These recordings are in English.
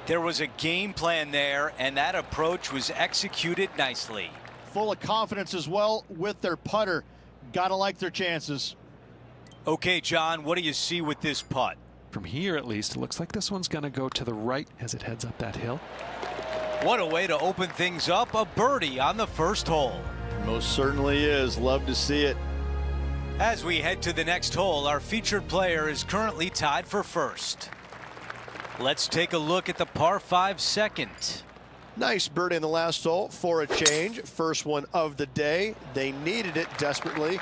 There was a game plan there, and that approach was executed nicely. Full of confidence as well with their putter. Gotta like their chances. Okay, John, what do you see with this putt? From here, at least, it looks like this one's going to go to the right as it heads up that hill. What a way to open things up. A birdie on the first hole. Most certainly is. Love to see it. As we head to the next hole, our featured player is currently tied for first. Let's take a look at the par 5 second. Nice birdie in the last hole for a change. First one of the day. They needed it desperately.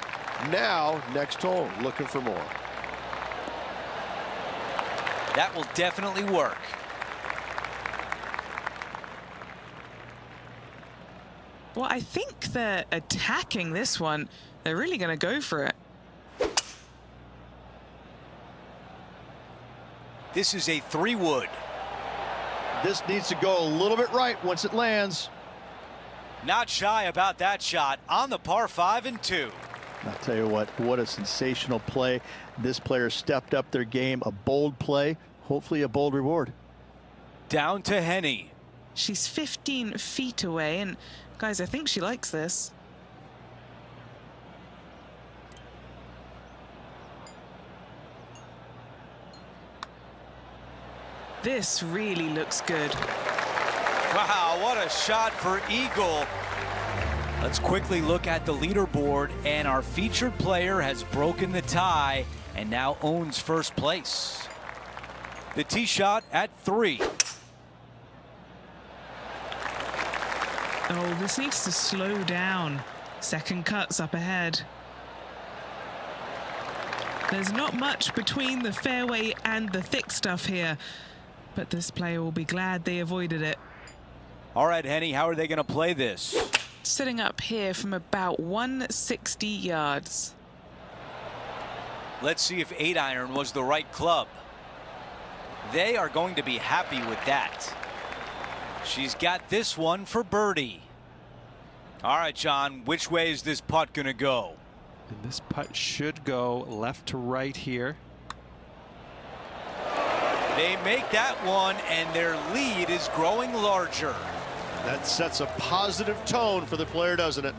Now, next hole, looking for more. That will definitely work. Well, I think they're attacking this one. They're really going to go for it. This is a 3-wood. This needs to go a little bit right once it lands. Not shy about that shot on the par 5 and 2. I'll tell you what a sensational play. This player stepped up their game. A bold play, hopefully a bold reward. Down to Henny. She's 15 feet away, and guys, I think she likes this. This really looks good. Wow, what a shot for eagle. Let's quickly look at the leaderboard, and our featured player has broken the tie and now owns first place. The tee shot at 3. Oh, this needs to slow down. Second cut's up ahead. There's not much between the fairway and the thick stuff here, but this player will be glad they avoided it. All right, Henny, how are they going to play this? Sitting up here from about 160 yards. Let's see if 8-iron was the right club. They are going to be happy with that. She's got this one for birdie. All right, John, which way is this putt going to go? And this putt should go left to right here. They make that one, and their lead is growing larger. That sets a positive tone for the player, doesn't it?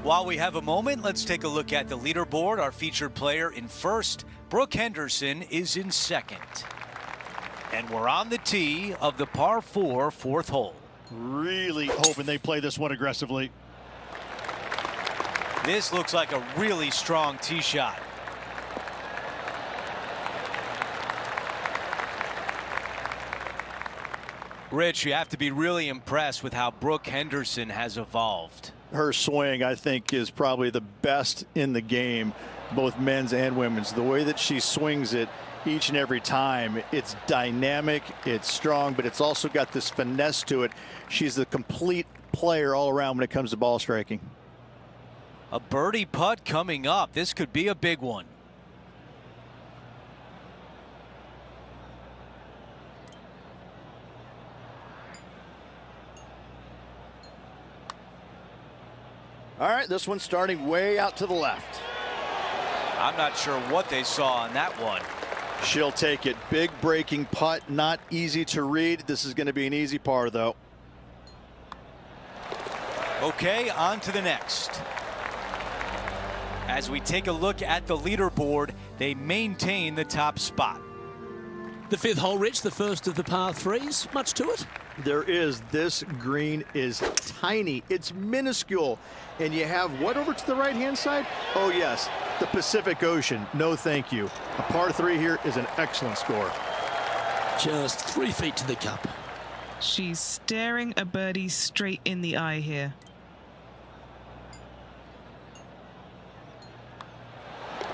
While we have a moment, let's take a look at the leaderboard. Our featured player in first, Brooke Henderson, is in second. And we're on the tee of the par 4 fourth hole. Really hoping they play this one aggressively. This looks like a really strong tee shot. Rich, you have to be really impressed with how Brooke Henderson has evolved. Her swing, I think, is probably the best in the game, both men's and women's. The way that she swings it each and every time, it's dynamic, it's strong, but it's also got this finesse to it. She's the complete player all around when it comes to ball striking. A birdie putt coming up. This could be a big one. All right, this one's starting way out to the left. I'm not sure what they saw on that one. She'll take it. Big breaking putt, not easy to read. This is going to be an easy par, though. Okay, on to the next. As we take a look at the leaderboard, they maintain the top spot. The fifth hole, Rich, the first of the par 3s. Much to it? There is. This green is tiny. It's minuscule. And you have what over to the right-hand side? Oh, yes, the Pacific Ocean. No, thank you. A par 3 here is an excellent score. Just 3 feet to the cup. She's staring a birdie straight in the eye here.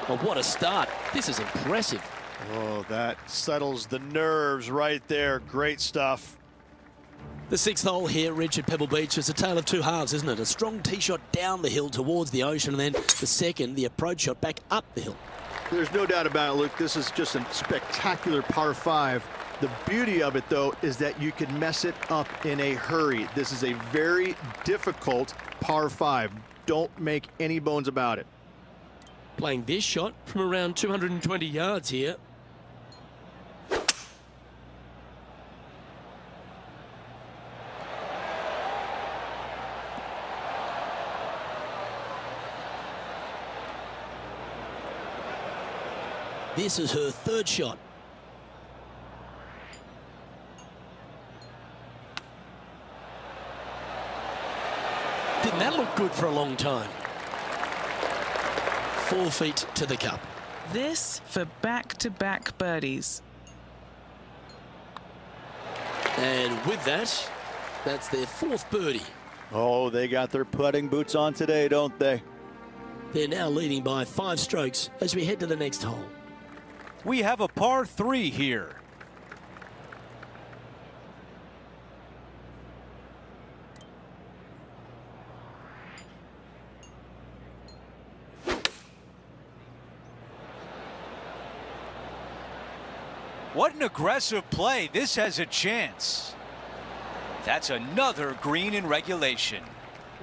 Well, what a start. This is impressive. Oh, that settles the nerves right there. Great stuff. The sixth hole here, Rich, at Pebble Beach, is a tale of two halves, isn't it? A strong tee shot down the hill towards the ocean, and then the second, the approach shot back up the hill. There's no doubt about it, Luke. This is just a spectacular par 5. The beauty of it, though, is that you can mess it up in a hurry. This is a very difficult par 5. Don't make any bones about it. Playing this shot from around 220 yards here. This is her third shot. Didn't that look good for a long time? 4 feet to the cup. This for back-to-back birdies. And with that, that's their 4th birdie. Oh, they got their putting boots on today, don't they? They're now leading by 5 strokes as we head to the next hole. We have a par 3 here. What an aggressive play. This has a chance. That's another green in regulation.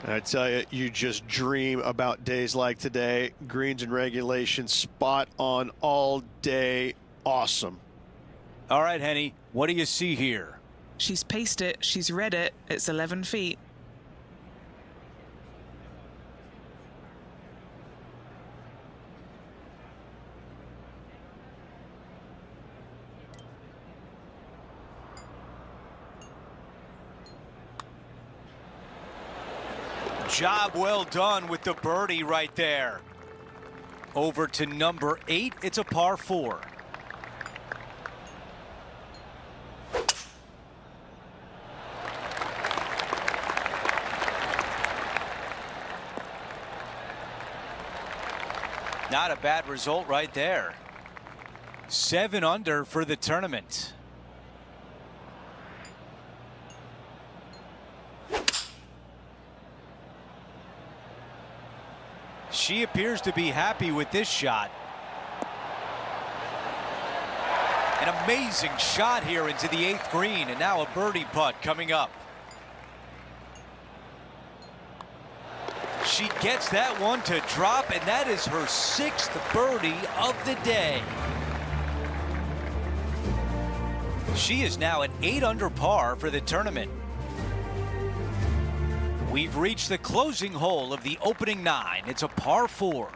I tell you, you just dream about days like today. Greens and regulation, spot on all day. Awesome. All right, Henny, what do you see here? She's paced it. She's read it. It's 11 feet. Job well done with the birdie right there. Over to number 8. It's a par 4. Not a bad result right there. 7 under for the tournament. She appears to be happy with this shot. An amazing shot here into the 8th green, and now a birdie putt coming up. She gets that one to drop, and that is her 6th birdie of the day. She is now at 8 under par for the tournament. We've reached the closing hole of the opening 9. It's a par 4.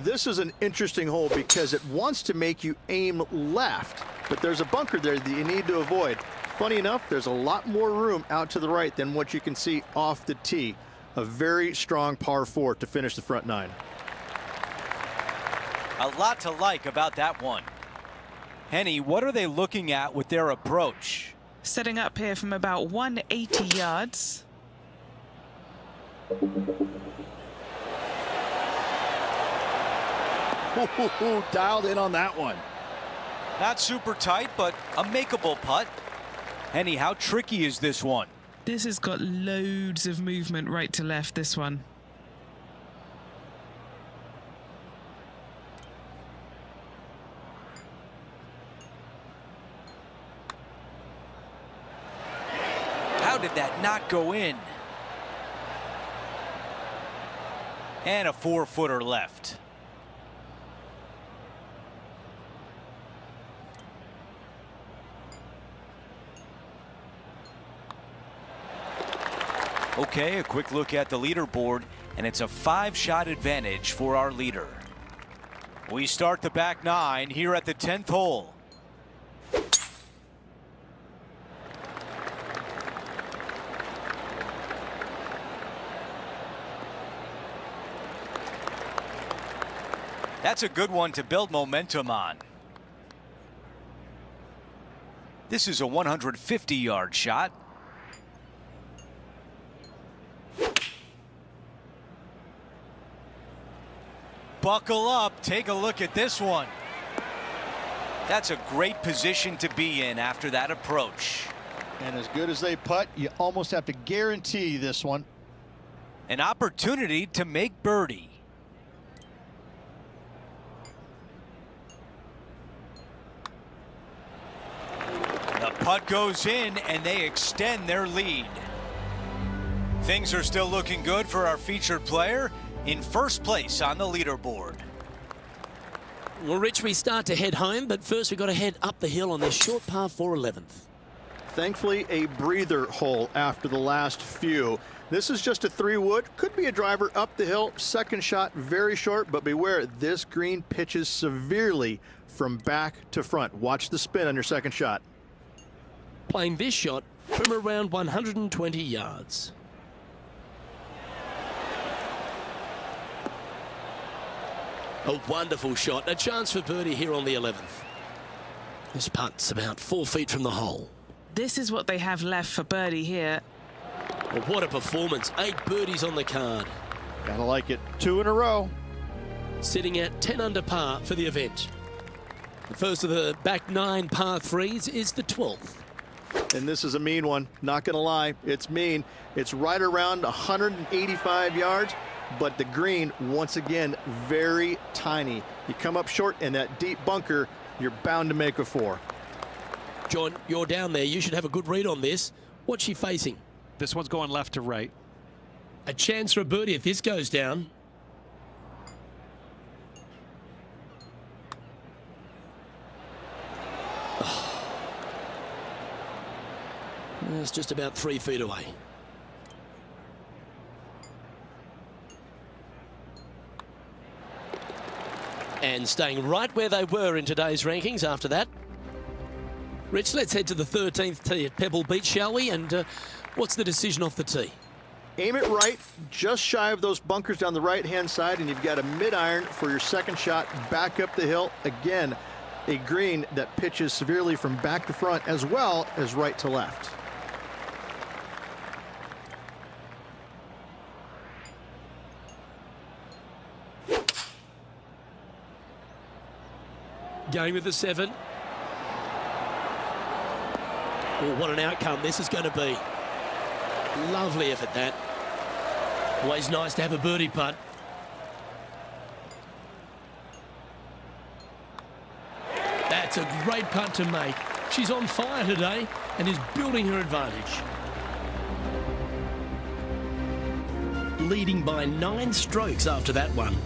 This is an interesting hole because it wants to make you aim left, but there's a bunker there that you need to avoid. Funny enough, there's a lot more room out to the right than what you can see off the tee. A very strong par 4 to finish the front 9. A lot to like about that one. Henny, what are they looking at with their approach? Setting up here from about 180 yards. Dialed in on that one. Not super tight, but a makeable putt. Henny, how tricky is this one? This has got loads of movement right to left, this one. How did that not go in? And a 4-footer left. Okay, a quick look at the leaderboard, and it's a 5-shot advantage for our leader. We start the back 9 here at the 10th hole. That's a good one to build momentum on. This is a 150-yard shot. Buckle up, take a look at this one. That's a great position to be in after that approach. And as good as they putt, you almost have to guarantee this one. An opportunity to make birdie. The putt goes in, and they extend their lead. Things are still looking good for our featured player in first place on the leaderboard. Well, Rich, we start to head home, but first we've got to head up the hill on this short par 4 11th. Thankfully, a breather hole after the last few. This is just a 3-wood. Could be a driver up the hill. Second shot, very short, but beware, this green pitches severely from back to front. Watch the spin on your second shot. Playing this shot from around 120 yards. A wonderful shot. A chance for birdie here on the 11th. This putt's about 4 feet from the hole. This is what they have left for birdie here. Well, what a performance. 8 birdies on the card. Gotta like it. 2 in a row. Sitting at 10 under par for the event. The first of the back 9 par 3s is the 12th. And this is a mean one. Not gonna lie, it's mean. It's right around 185 yards, but the green, once again, very tiny. You come up short in that deep bunker, you're bound to make a 4. John, you're down there. You should have a good read on this. What's she facing? This one's going left to right. A chance for a birdie if this goes down. It's just about 3 feet away. And staying right where they were in today's rankings after that. Rich, let's head to the 13th tee at Pebble Beach, shall we? And what's the decision off the tee? Aim it right, just shy of those bunkers down the right-hand side, and you've got a mid-iron for your second shot back up the hill. Again, a green that pitches severely from back to front as well as right to left. Going with the 7. Oh, what an outcome this is going to be. Lovely effort, that. Always nice to have a birdie putt. That's a great putt to make. She's on fire today and is building her advantage. Leading by 9 strokes after that one.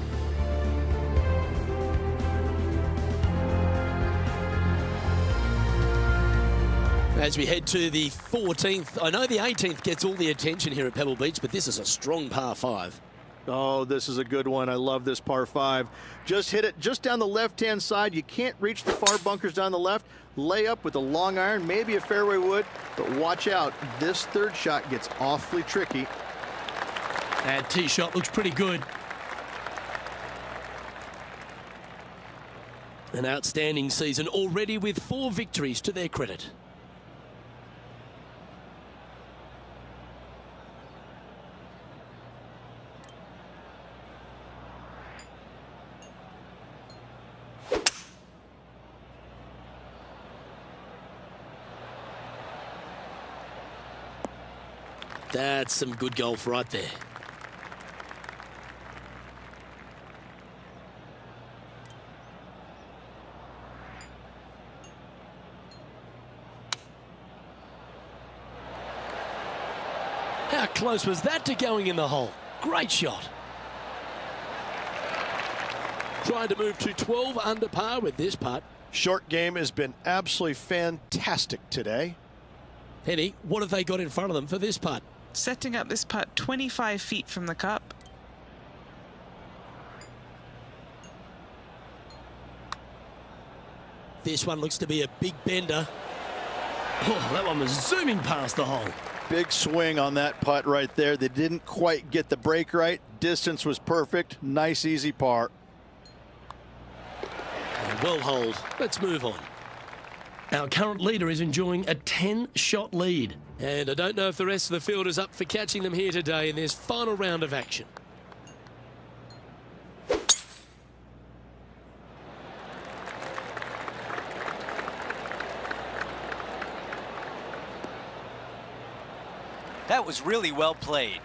As we head to the 14th, I know the 18th gets all the attention here at Pebble Beach, but this is a strong par 5. Oh, this is a good one. I love this par 5. Just hit it just down the left-hand side. You can't reach the far bunkers down the left. Lay up with a long iron, maybe a fairway wood, but watch out. This third shot gets awfully tricky. And tee shot looks pretty good. An outstanding season already with 4 victories to their credit. That's some good golf right there. How close was that to going in the hole? Great shot. Trying to move to 12 under par with this putt. Short game has been absolutely fantastic today. Henny, what have they got in front of them for this putt? Setting up this putt 25 feet from the cup. This one looks to be a big bender. Oh, that one was zooming past the hole. Big swing on that putt right there. They didn't quite get the break right. Distance was perfect. Nice, easy par. Well holed. Let's move on. Our current leader is enjoying a 10-shot lead. And I don't know if the rest of the field is up for catching them here today in this final round of action. That was really well played.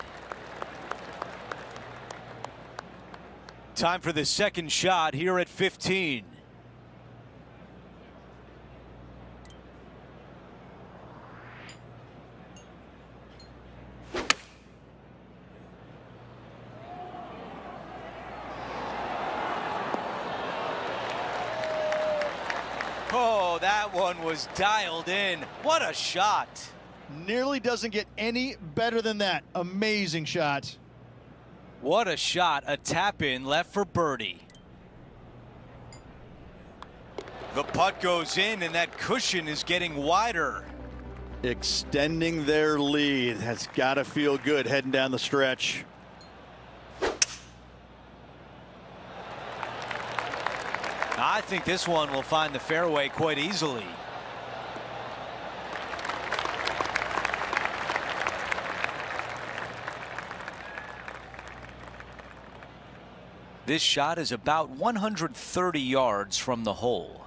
Time for the second shot here at 15. Oh, that one was dialed in. What a shot. Nearly doesn't get any better than that. Amazing shot. What a shot. A tap in left for birdie. The putt goes in, and that cushion is getting wider. Extending their lead. That's got to feel good heading down the stretch. I think this one will find the fairway quite easily. This shot is about 130 yards from the hole.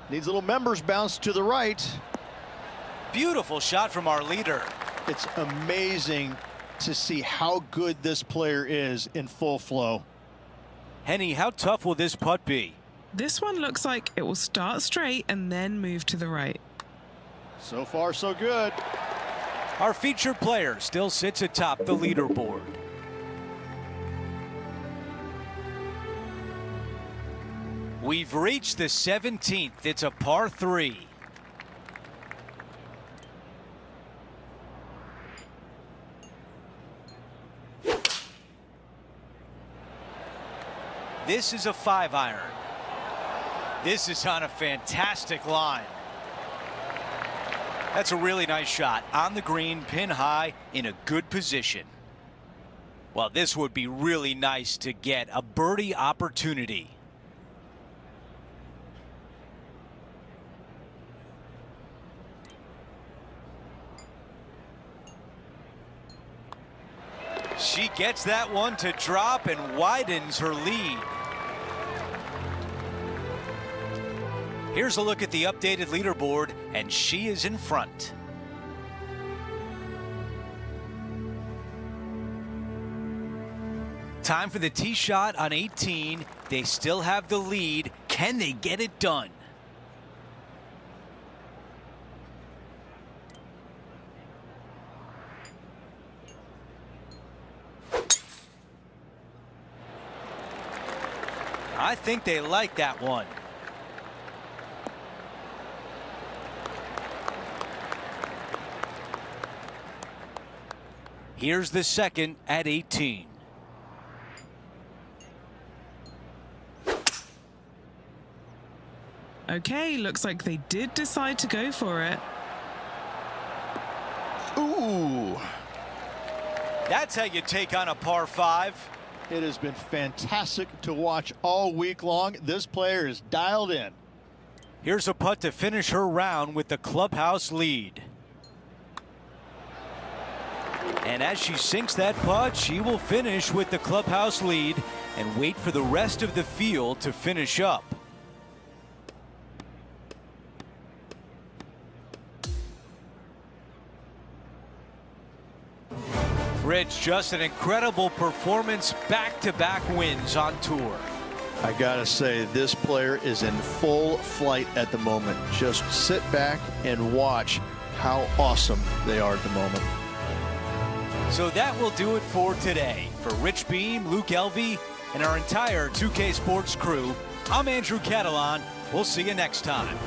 Needs a little members bounce to the right. Beautiful shot from our leader. It's amazing to see how good this player is in full flow. Henny, how tough will this putt be? This one looks like it will start straight and then move to the right. So far, so good. Our featured player still sits atop the leaderboard. We've reached the 17th. It's a par 3. This is a 5-iron. This is on a fantastic line. That's a really nice shot on the green, pin high, in a good position. Well, this would be really nice to get a birdie opportunity. She gets that one to drop and widens her lead. Here's a look at the updated leaderboard, and she is in front. Time for the tee shot on 18. They still have the lead. Can they get it done? I think they like that one. Here's the second at 18. Okay, looks like they did decide to go for it. Ooh. That's how you take on a par 5. It has been fantastic to watch all week long. This player is dialed in. Here's a putt to finish her round with the clubhouse lead. And as she sinks that putt, she will finish with the clubhouse lead and wait for the rest of the field to finish up. Rich, just an incredible performance, back-to-back wins on tour. I gotta say, this player is in full flight at the moment. Just sit back and watch how awesome they are at the moment. So that will do it for today. For Rich Beam, Luke Elvey, and our entire 2K Sports crew, I'm Andrew Catalan. We'll see you next time.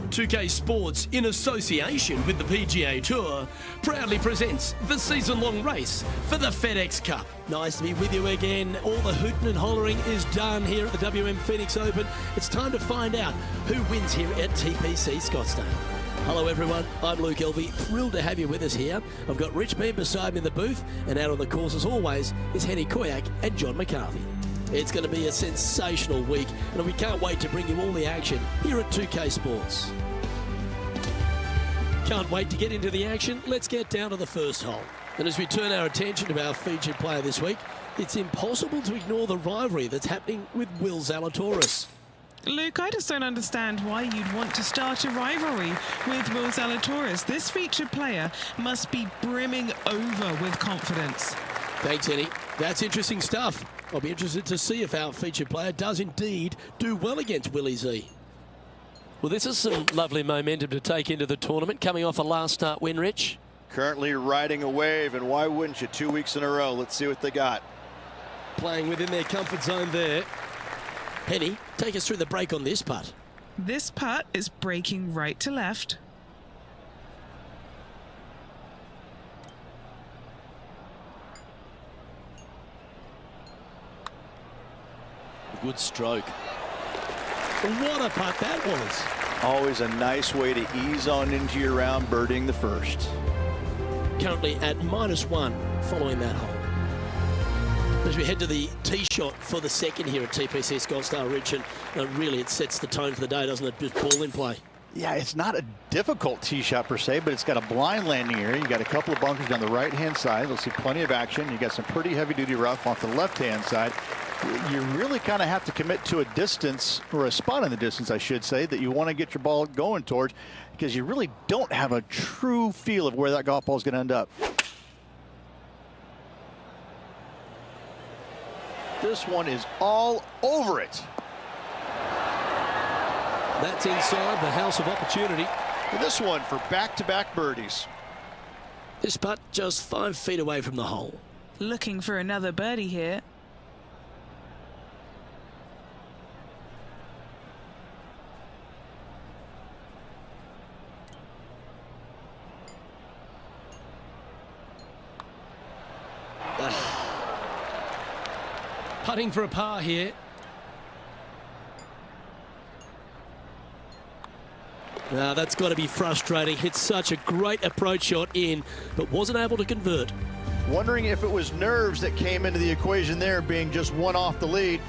2K Sports, in association with the PGA Tour, proudly presents the season-long race for the FedEx Cup. Nice to be with you again. All the hooting and hollering is done here at the WM Phoenix Open. It's time to find out who wins here at TPC Scottsdale. Hello everyone, I'm Luke Elvey, thrilled to have you with us here. I've got Rich Bean beside me in the booth, and out on the course as always is Henny Koyak and John McCarthy. It's going to be a sensational week, and we can't wait to bring you all the action here at 2K Sports. Can't wait to get into the action. Let's get down to the first hole. And as we turn our attention to our featured player this week, it's impossible to ignore the rivalry that's happening with Will Zalatoris. Luke, I just don't understand why you'd want to start a rivalry with Will Zalatoris. This featured player must be brimming over with confidence. Thanks, Henny. That's interesting stuff. I'll be interested to see if our featured player does indeed do well against Willie Z. Well, this is some lovely momentum to take into the tournament, coming off a last start win, Rich. Currently riding a wave, and why wouldn't you? 2 weeks in a row. Let's see what they got. Playing within their comfort zone there. Penny, take us through the break on this putt. This putt is breaking right to left. Good stroke. What a putt that was. Always a nice way to ease on into your round, birdieing the first. Currently at -1 following that hole. As we head to the tee shot for the second here at TPC Scottsdale, Rich, and really it sets the tone for the day, doesn't it? Just ball in play. Yeah, it's not a difficult tee shot per se, but it's got a blind landing area. You got a couple of bunkers down the right-hand side. You'll see plenty of action. You got some pretty heavy-duty rough off the left-hand side. You really kind of have to commit to a distance, or a spot in the distance, I should say, that you want to get your ball going towards, because you really don't have a true feel of where that golf ball is going to end up. This one is all over it. That's inside the house of opportunity. And this one for back-to-back birdies. This putt just 5 feet away from the hole. Looking for another birdie here. Putting for a par here. Now that's got to be frustrating. Hit such a great approach shot in, but wasn't able to convert. Wondering if it was nerves that came into the equation there, being just one off the lead.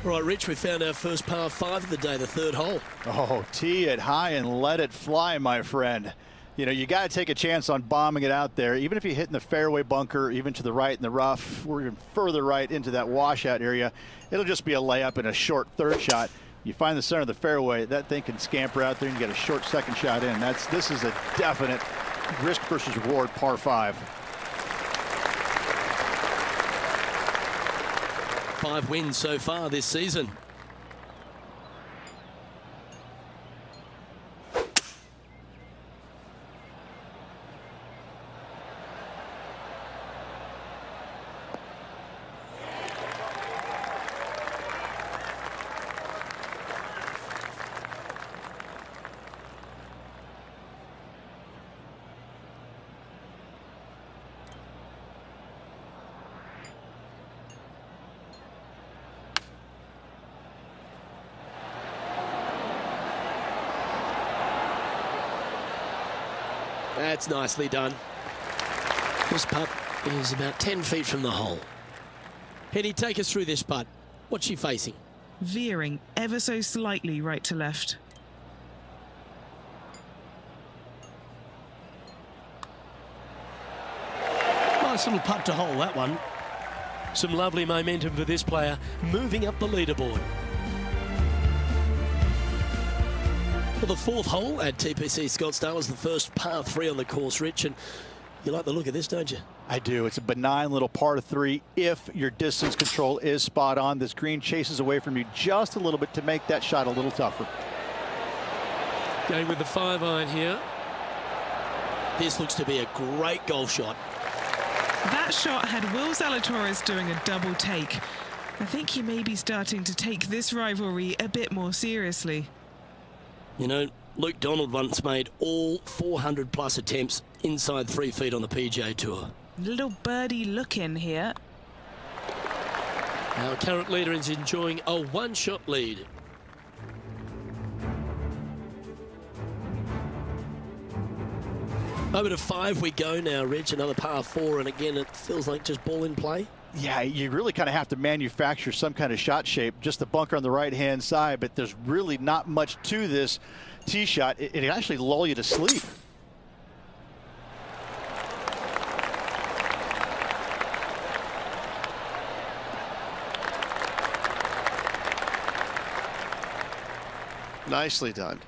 All right, Rich, we found our first par 5 of the day, the third hole. Oh, tee it high and let it fly, my friend. You know, you got to take a chance on bombing it out there, even if you hit in the fairway bunker, even to the right in the rough, or even further right into that washout area. It'll just be a layup and a short third shot. You find the center of the fairway, that thing can scamper out there and get a short second shot in. This is a definite risk versus reward par 5. 5 wins so far this season. That's nicely done. This putt is about 10 feet from the hole. Henny, take us through this putt. What's she facing? Veering ever so slightly right to left. Nice little putt to hole, that one. Some lovely momentum for this player, moving up the leaderboard. Well, the 4th hole at TPC Scottsdale is the first par 3 on the course, Rich, and you like the look of this, don't you? I do. It's a benign little par 3 if your distance control is spot on. This green chases away from you just a little bit to make that shot a little tougher. Going with the 5-iron here. This looks to be a great golf shot. That shot had Will Zalatoris doing a double take. I think he may be starting to take this rivalry a bit more seriously. You know, Luke Donald once made all 400 plus attempts inside 3 feet on the PGA Tour. Little birdie look in here. Our current leader is enjoying a one-shot lead. Over to 5 we go now, Rich. Another par 4, and again, it feels like just ball in play. Yeah, you really kind of have to manufacture some kind of shot shape. Just the bunker on the right-hand side, but there's really not much to this tee shot. It actually lull you to sleep. Nicely done.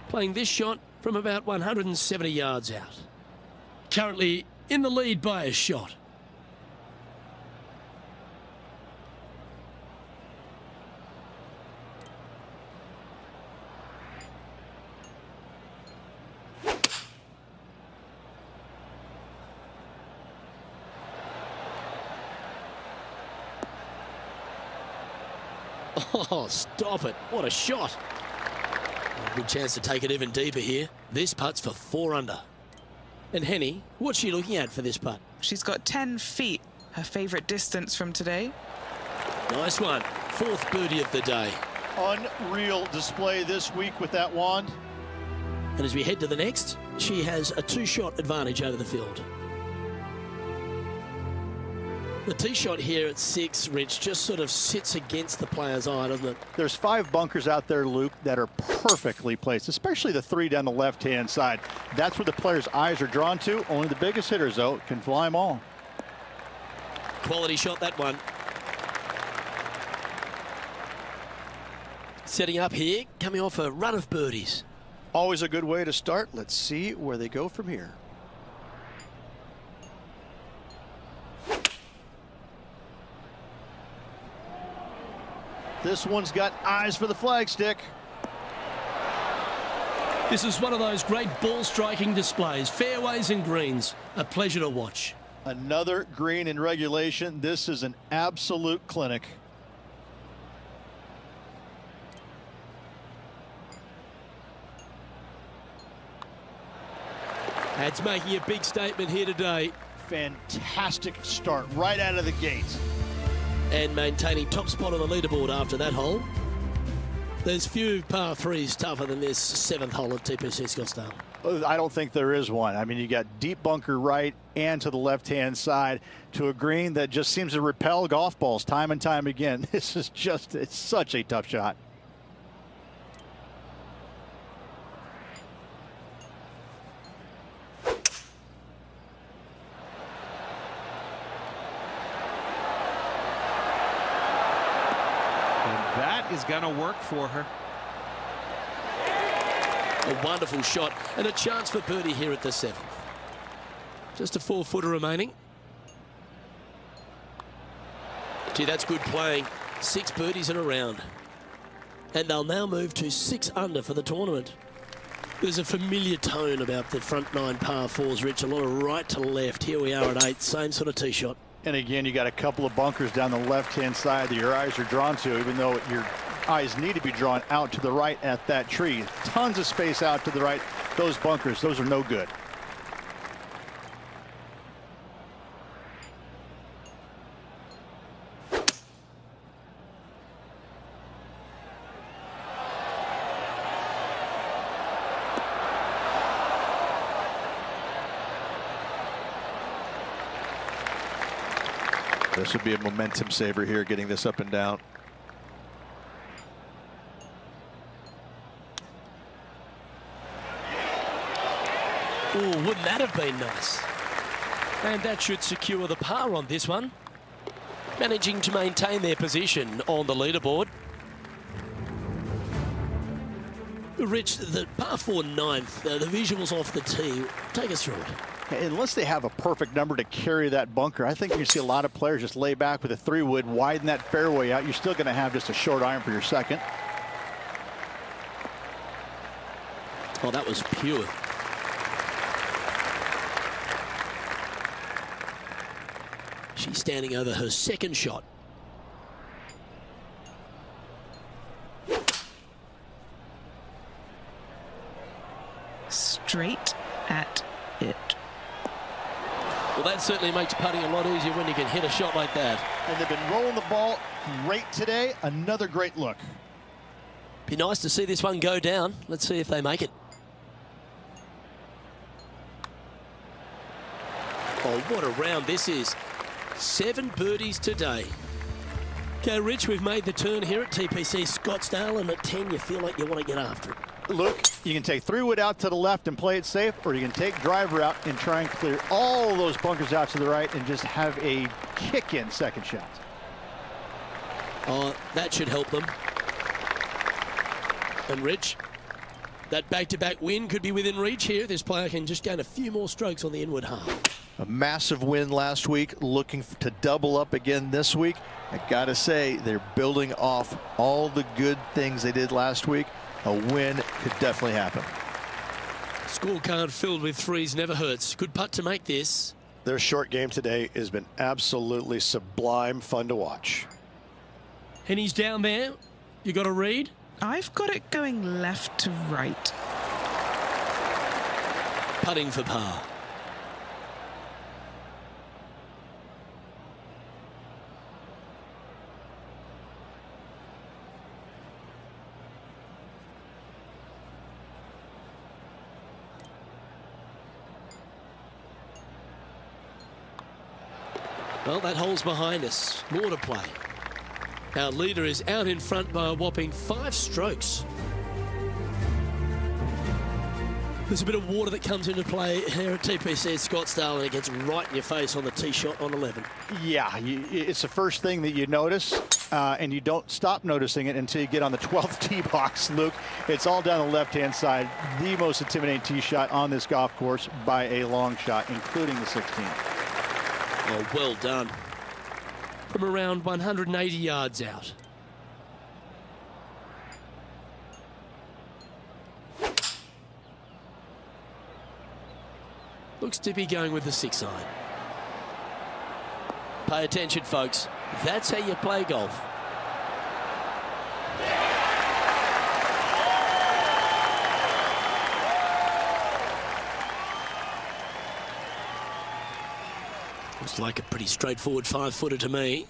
Playing this shot from about 170 yards out. Currently in the lead by a shot. Oh, stop it. What a shot. Good chance to take it even deeper here. This putt's for 4 under. And Henny, what's she looking at for this putt? She's got 10 feet, her favourite distance from today. Nice one. 4th birdie of the day. Unreal display this week with that wand. And as we head to the next, she has a 2-shot advantage over the field. The tee shot here at 6, Rich, just sort of sits against the player's eye, doesn't it? There's 5 bunkers out there, Luke, that are perfectly placed, especially the 3 down the left-hand side. That's where the player's eyes are drawn to. Only the biggest hitters, though, can fly them all. Quality shot, that one. Setting up here, coming off a run of birdies. Always a good way to start. Let's see where they go from here. This one's got eyes for the flagstick. This is one of those great ball striking displays. Fairways and greens. A pleasure to watch. Another green in regulation. This is an absolute clinic. That's making a big statement here today. Fantastic start right out of the gate. And maintaining top spot on the leaderboard after that hole. There's few par 3s tougher than this 7th hole at TPC Scottsdale. I don't think there is one. I mean, you got deep bunker right and to the left-hand side to a green that just seems to repel golf balls time and time again. This is just, it's such a tough shot. That is going to work for her. A wonderful shot and a chance for birdie here at the 7th. Just a 4-footer remaining. Gee, that's good playing. 6 birdies in a round. And they'll now move to 6 under for the tournament. There's a familiar tone about the front 9 par 4s, Rich. A lot of right to left. Here we are at 8. Same sort of tee shot. And again, you got a couple of bunkers down the left-hand side that your eyes are drawn to, even though your eyes need to be drawn out to the right at that tree. Tons of space out to the right. Those bunkers, those are no good. This would be a momentum saver here, getting this up and down. Oh, wouldn't that have been nice? And that should secure the par on this one. Managing to maintain their position on the leaderboard. Rich, the par 4 9th, the visuals off the tee, take us through it. Unless they have a perfect number to carry that bunker, I think you're going to see a lot of players just lay back with a 3-wood, widen that fairway out. You're still going to have just a short iron for your second. Oh, that was pure. She's standing over her second shot. straight at it. Well, that certainly makes putting a lot easier when you can hit a shot like that. And they've been rolling the ball great today. Another great look. Be nice to see this one go down. Let's see if they make it. Oh, what a round this is. 7 birdies today. Okay, Rich, we've made the turn here at TPC Scottsdale, and at 10 you feel like you want to get after it. Look, you can take 3-wood out to the left and play it safe, or you can take driver out and try and clear all those bunkers out to the right and just have a kick-in second shot. Oh, that should help them. And Rich, that back-to-back win could be within reach here. This player can just gain a few more strokes on the inward half. A massive win last week, looking to double up again this week. I gotta say, they're building off all the good things they did last week. A win could definitely happen. Scorecard filled with threes never hurts. Good putt to make this. Their short game today has been absolutely sublime fun to watch. And he's down there. You got a read? I've got it going left to right. Putting for par. Well, that hole's behind us. More to play. Our leader is out in front by a whopping 5 strokes. There's a bit of water that comes into play here at TPC Scottsdale, and it gets right in your face on the tee shot on 11. Yeah, it's the first thing that you notice, and you don't stop noticing it until you get on the 12th tee box, Luke. It's all down the left-hand side. The most intimidating tee shot on this golf course by a long shot, including the 16th. Oh, well done. From around 180 yards out. Looks to be going with the 6-iron. Pay attention, folks. That's how you play golf. Looks like a pretty straightforward 5-footer to me.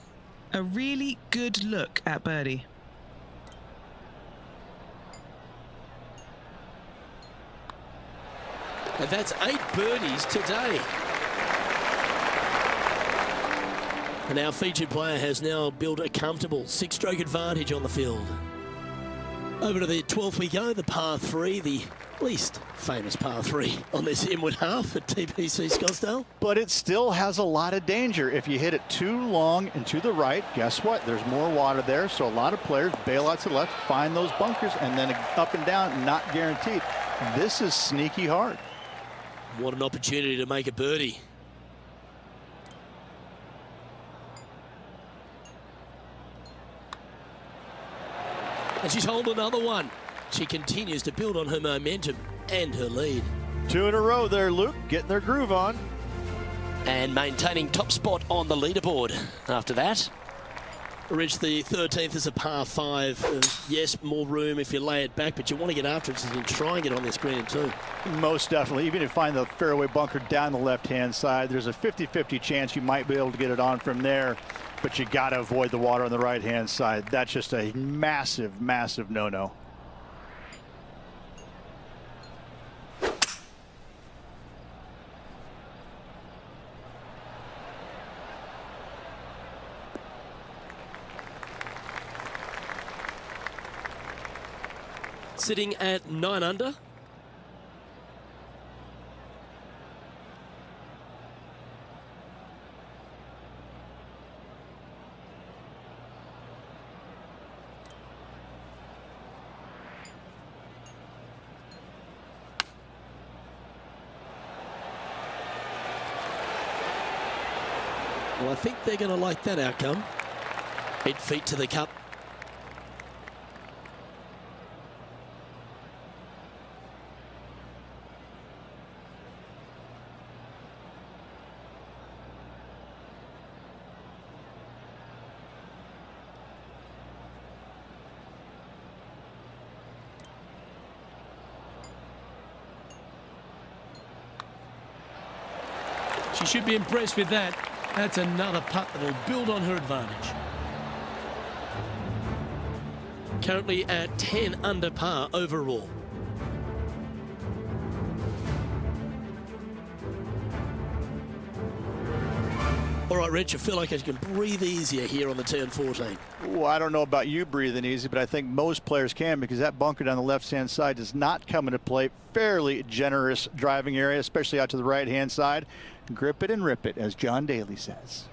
A really good look at birdie. And that's 8 birdies today. And our featured player has now built a comfortable 6-stroke advantage on the field. Over to the 12th we go, the par 3, the least famous par 3 on this inward half at TPC Scottsdale. But it still has a lot of danger. If you hit it too long and to the right, guess what? There's more water there, so a lot of players bail out to the left, find those bunkers, and then up and down, not guaranteed. This is sneaky hard. What an opportunity to make a birdie. And she's holding another one. She continues to build on her momentum and her lead. 2 in a row there, Luke, getting their groove on. And maintaining top spot on the leaderboard after that. Rich, the 13th is a par 5. Yes, more room if you lay it back, but you want to get after it so you can try and get on this green too. Most definitely. Even if you find the fairway bunker down the left-hand side, there's a 50-50 chance you might be able to get it on from there, but you got to avoid the water on the right-hand side. That's just a massive, massive no-no. Sitting at 9 under. Well, I think they're going to like that outcome. 8 feet to the cup. She should be impressed with that. That's another putt that will build on her advantage. Currently at 10 under par overall. All right, Rich, I feel like I can breathe easier here on the tee on 14. Well, I don't know about you breathing easy, but I think most players can, because that bunker down the left-hand side does not come into play. Fairly generous driving area, especially out to the right-hand side. Grip it and rip it, as John Daly says.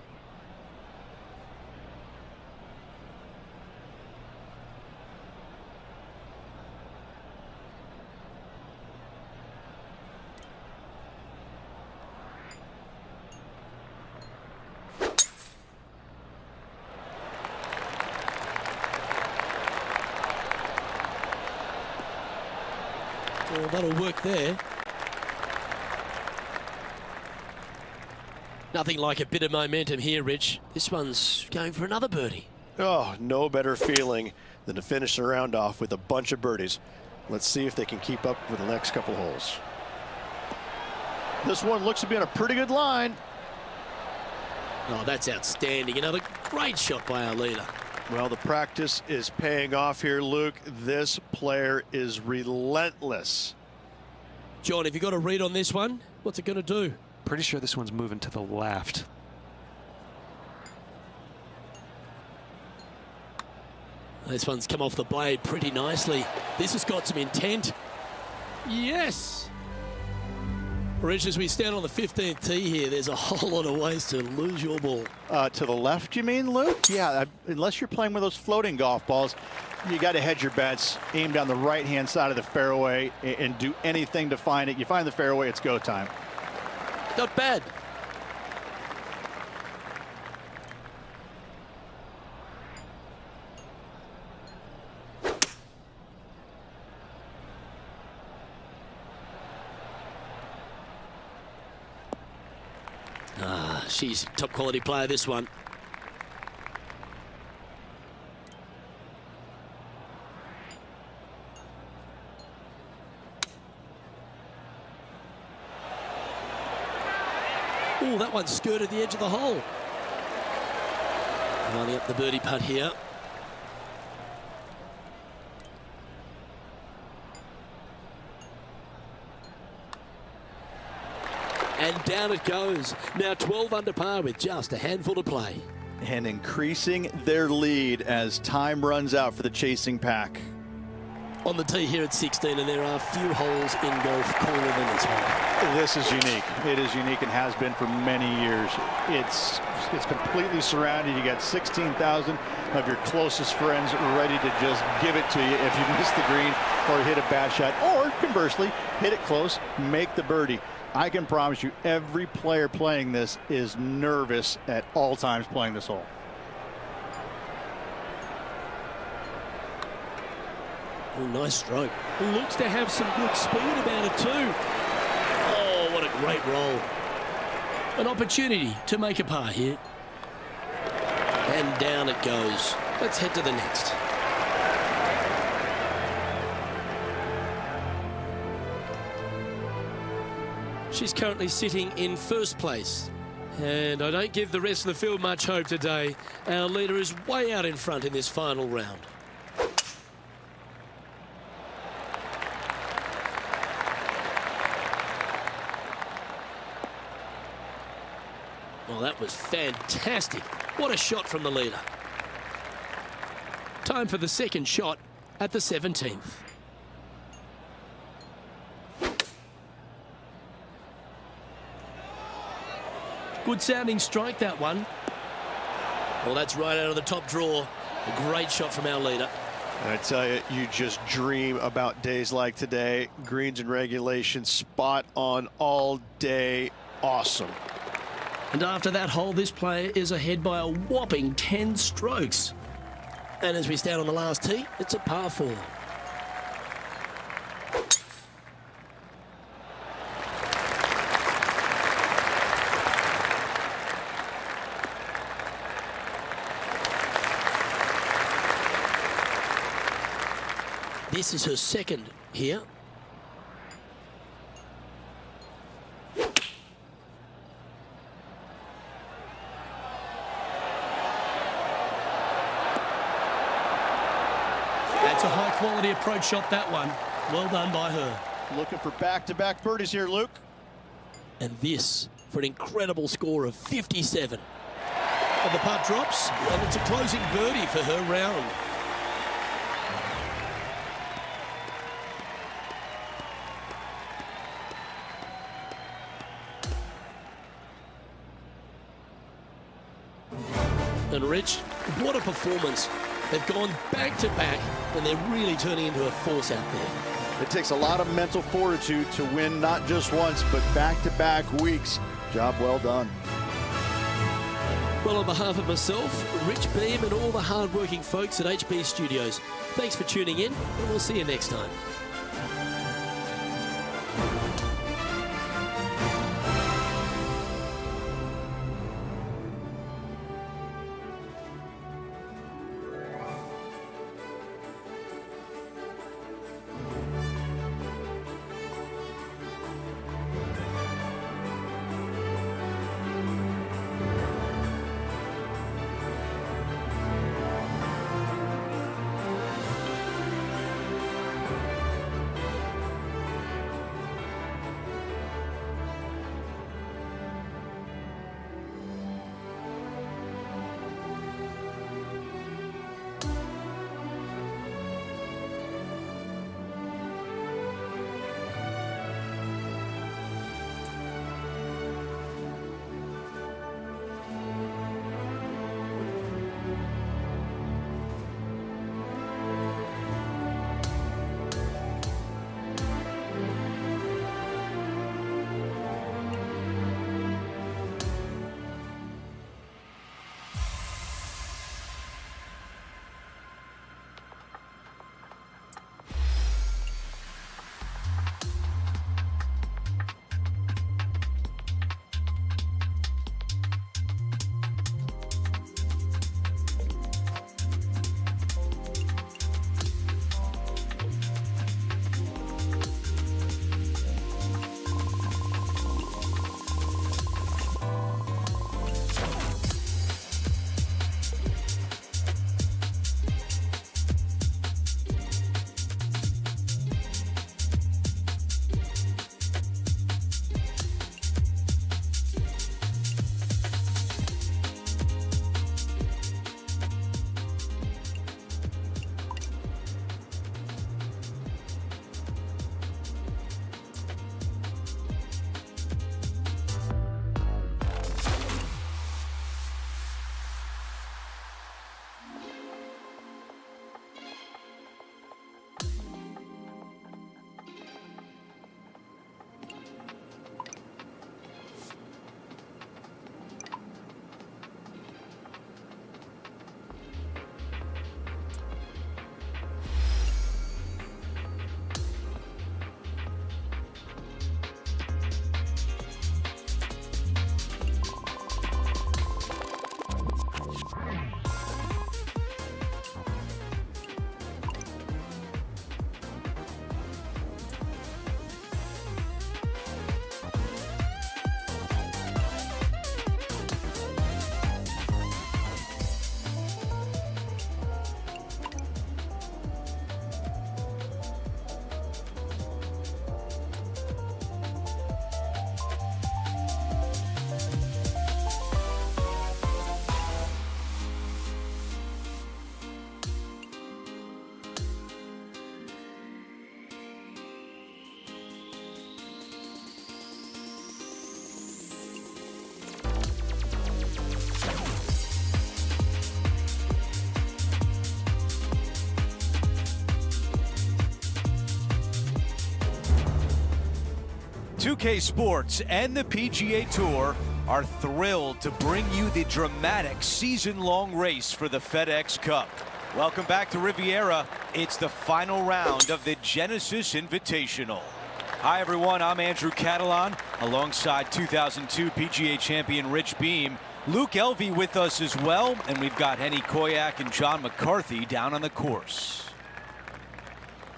Well, that'll work there. Nothing like a bit of momentum here, Rich. This one's going for another birdie. Oh, no better feeling than to finish the round off with a bunch of birdies. Let's see if they can keep up for the next couple holes. This one looks to be on a pretty good line. Oh, that's outstanding. Another great shot by our leader. Well, the practice is paying off here, Luke. This player is relentless. John, have you got a read on this one? What's it going to do? Pretty sure this one's moving to the left. This one's come off the blade pretty nicely. This has got some intent. Yes! Rich, as we stand on the 15th tee here, there's a whole lot of ways to lose your ball. To the left, you mean, Luke? Yeah, unless you're playing with those floating golf balls, you got to hedge your bets, aim down the right-hand side of the fairway, and do anything to find it. You find the fairway, it's go time. Not bad. She's a top quality player, this one. Oh, that one skirted the edge of the hole. Lining up the birdie putt here. And down it goes. Now 12 under par with just a handful to play. And increasing their lead as time runs out for the chasing pack. On the tee here at 16, and there are few holes in golf cooler than this one. This is unique. It is unique and has been for many years. It's completely surrounded. You got 16,000 of your closest friends ready to just give it to you if you miss the green or hit a bad shot, or conversely, hit it close, make the birdie. I can promise you every player playing this is nervous at all times playing this hole. Oh, nice stroke. Looks to have some good speed about it too. Oh, what a great roll. An opportunity to make a par here. And down it goes. Let's head to the next. She's currently sitting in first place. And I don't give the rest of the field much hope today. Our leader is way out in front in this final round. Well, that was fantastic. What a shot from the leader. Time for the second shot at the 17th. Good sounding strike, that one. Well, that's right out of the top drawer. A great shot from our leader. And I tell you, you just dream about days like today. Greens and regulation, spot on all day. Awesome. And after that hole, this player is ahead by a whopping 10 strokes. And as we stand on the last tee, it's a par 4. This is her second here. That's a high-quality approach shot, that one. Well done by her. Looking for back-to-back birdies here, Luke. And this for an incredible score of 57. And the putt drops, and it's a closing birdie for her round. And Rich, what a performance. They've gone back-to-back, and they're really turning into a force out there. It takes a lot of mental fortitude to win not just once, but back-to-back weeks. Job well done. Well, on behalf of myself, Rich Beam, and all the hard-working folks at HB Studios, thanks for tuning in, and we'll see you next time. UK Sports and the PGA Tour are thrilled to bring you the dramatic season-long race for the FedEx Cup. Welcome back to Riviera. It's the final round of the Genesis Invitational. Hi everyone, I'm Andrew Catalan alongside 2002 PGA champion Rich Beam. Luke Elvey with us as well, and we've got Henny Koyak and John McCarthy down on the course.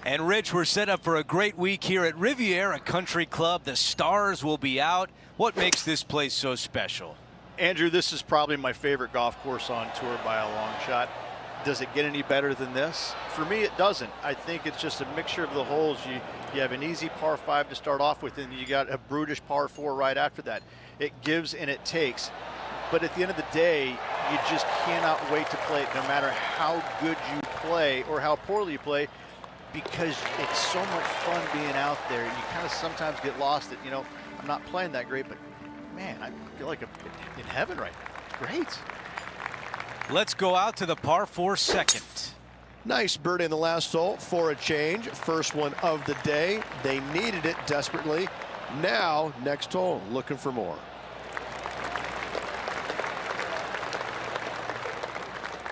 And Rich, we're set up for a great week here at Riviera Country Club. The stars will be out. What makes this place so special? Andrew, this is probably my favorite golf course on tour by a long shot. Does it get any better than this? For me, it doesn't. I think it's just a mixture of the holes. You have an easy par 5 to start off with, and you got a brutish par 4 right after that. It gives and it takes. But at the end of the day, you just cannot wait to play it, no matter how good you play or how poorly you play, because it's so much fun being out there. You kind of sometimes get lost that, I'm not playing that great, but man, I feel like I'm in heaven right now. Great. Let's go out to the par 4 second. Nice birdie in the last hole for a change. First one of the day. They needed it desperately. Now, next hole, looking for more.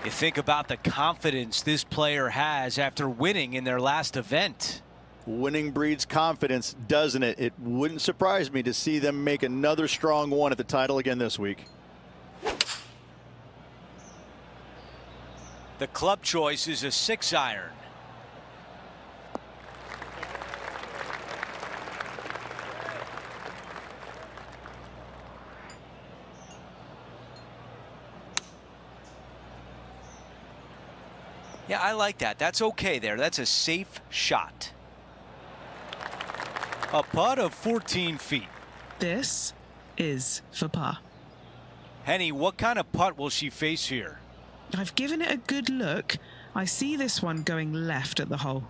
You think about the confidence this player has after winning in their last event. Winning breeds confidence, doesn't it? It wouldn't surprise me to see them make another strong one at the title again this week. The club choice is a 6-iron. Yeah, I like that. That's okay there. That's a safe shot. A putt of 14 feet. This is for par. Henny, what kind of putt will she face here? I've given it a good look. I see this one going left at the hole.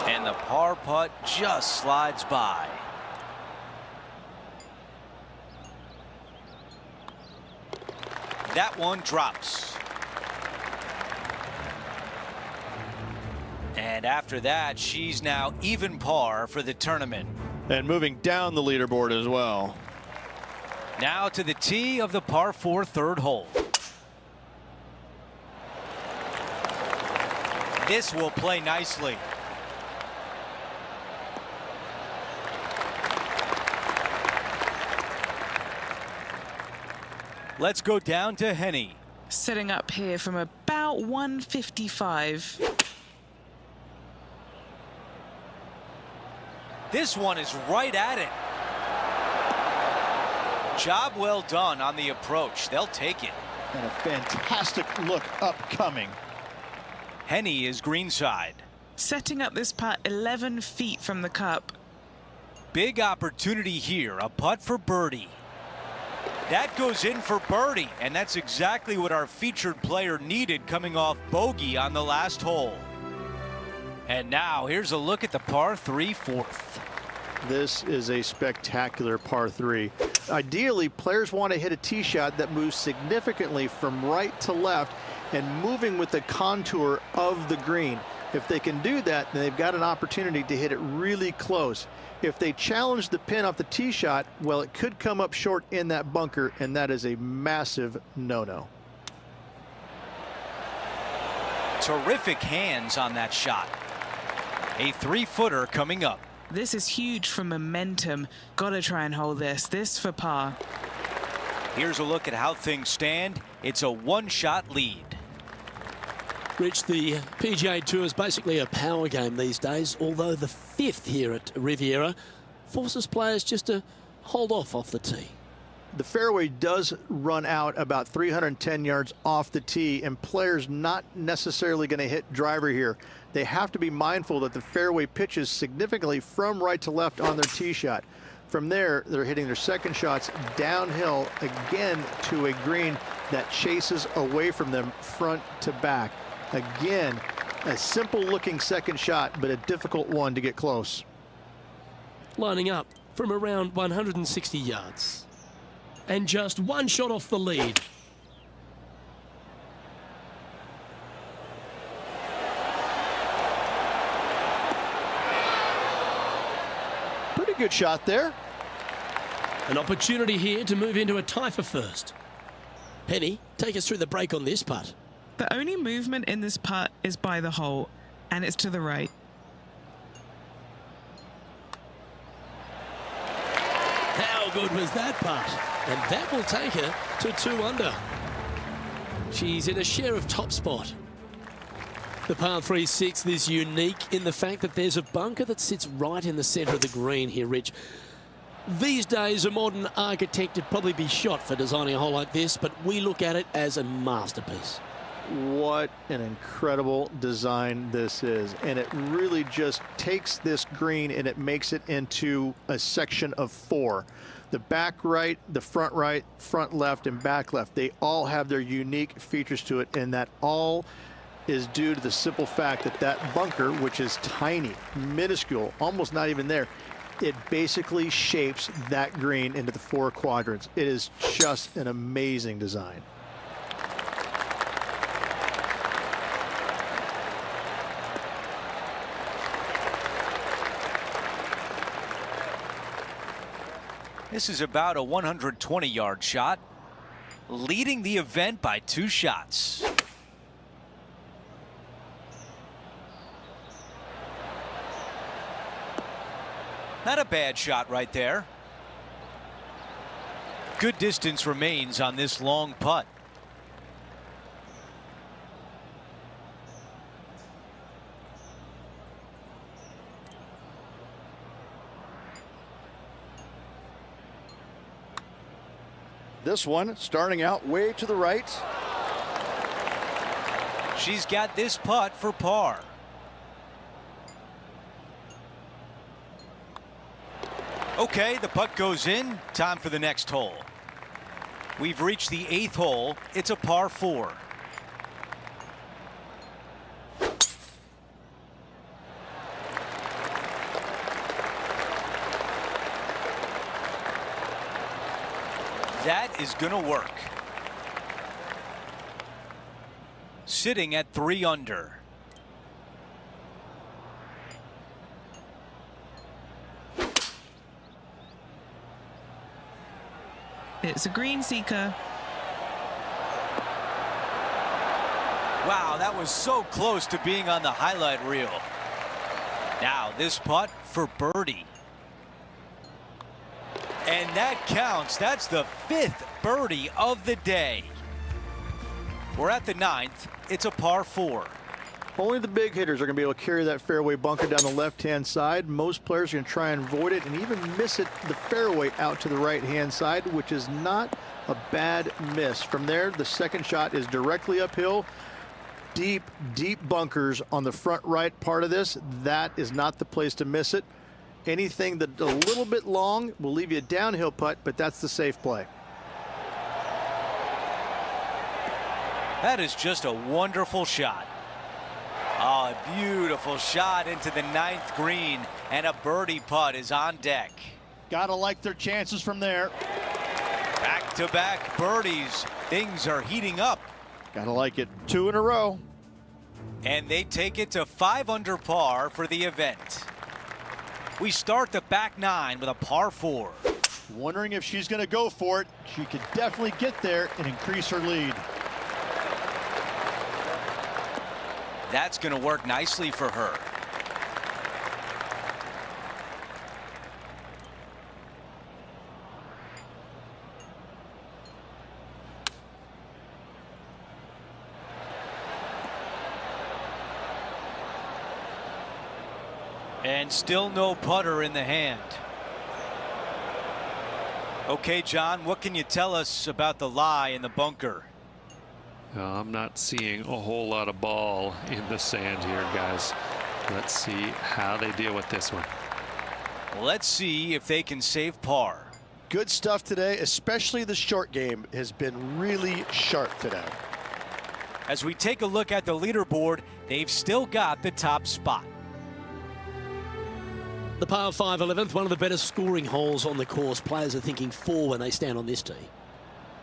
And the par putt just slides by. That one drops. And after that, she's now even par for the tournament. And moving down the leaderboard as well. Now to the tee of the par 4 third hole. This will play nicely. Let's go down to Henny. Setting up here from about 155. This one is right at it. Job well done on the approach. They'll take it. And a fantastic look upcoming. Henny is greenside. Setting up this putt 11 feet from the cup. Big opportunity here. A putt for birdie. That goes in for birdie, and that's exactly what our featured player needed coming off bogey on the last hole. And now here's a look at the par 3 fourth. This is a spectacular par 3. Ideally, players want to hit a tee shot that moves significantly from right to left and moving with the contour of the green. If they can do that, then they've got an opportunity to hit it really close. If they challenge the pin off the tee shot, well, it could come up short in that bunker, and that is a massive no-no. Terrific hands on that shot. A 3-footer coming up. This is huge for momentum. Gotta try and hold this. This for par. Here's a look at how things stand. It's a 1-shot lead. Rich, the PGA Tour is basically a power game these days, although the 5th here at Riviera forces players just to hold off the tee. The fairway does run out about 310 yards off the tee, and players not necessarily going to hit driver here. They have to be mindful that the fairway pitches significantly from right to left on their tee shot. From there, they're hitting their second shots downhill again to a green that chases away from them front to back. Again, a simple looking second shot, but a difficult one to get close. Lining up from around 160 yards. And just 1 shot off the lead. Pretty good shot there. An opportunity here to move into a tie for first. Henny, take us through the break on this putt. The only movement in this putt is by the hole, and it's to the right. How good was that putt? And that will take her to 2 under. She's in a share of top spot. The par 3 6th is unique in the fact that there's a bunker that sits right in the center of the green here, Rich. These days, a modern architect would probably be shot for designing a hole like this, but we look at it as a masterpiece. What an incredible design this is. And it really just takes this green and it makes it into a section of 4. The back right, front left, and back left, they all have their unique features to it, and that all is due to the simple fact that that bunker, which is tiny, minuscule, almost not even there, it basically shapes that green into the 4 quadrants. It is just an amazing design. This is about a 120-yard shot, leading the event by 2 shots. Not a bad shot right there. Good distance remains on this long putt. This one starting out way to the right. She's got this putt for par. Okay, the putt goes in. Time for the next hole. We've reached the 8th hole. It's a par 4. That is going to work. Sitting at 3 under. It's a green seeker. Wow, that was so close to being on the highlight reel. Now this putt for birdie. And that counts. That's the 5th birdie of the day. We're at the 9th. It's a par 4. Only the big hitters are going to be able to carry that fairway bunker down the left-hand side. Most players are going to try and avoid it and even miss it the fairway out to the right-hand side, which is not a bad miss. From there, the second shot is directly uphill. Deep, deep bunkers on the front right part of this. That is not the place to miss it. Anything that's a little bit long will leave you a downhill putt, but that's the safe play. That is just a wonderful shot. Oh, a beautiful shot into the 9th green, and a birdie putt is on deck. Gotta like their chances from there. Back-to-back birdies. Things are heating up. Gotta like it. 2 in a row. And they take it to 5 under par for the event. We start the back 9 with a par 4. Wondering if she's going to go for it. She could definitely get there and increase her lead. That's going to work nicely for her. And still no putter in the hand. Okay, John, what can you tell us about the lie in the bunker? I'm not seeing a whole lot of ball in the sand here, guys. Let's see how they deal with this one. Let's see if they can save par. Good stuff today, especially the short game has been really sharp today. As we take a look at the leaderboard, they've still got the top spot. The par 5 11th, one of the better scoring holes on the course. Players are thinking 4 when they stand on this tee.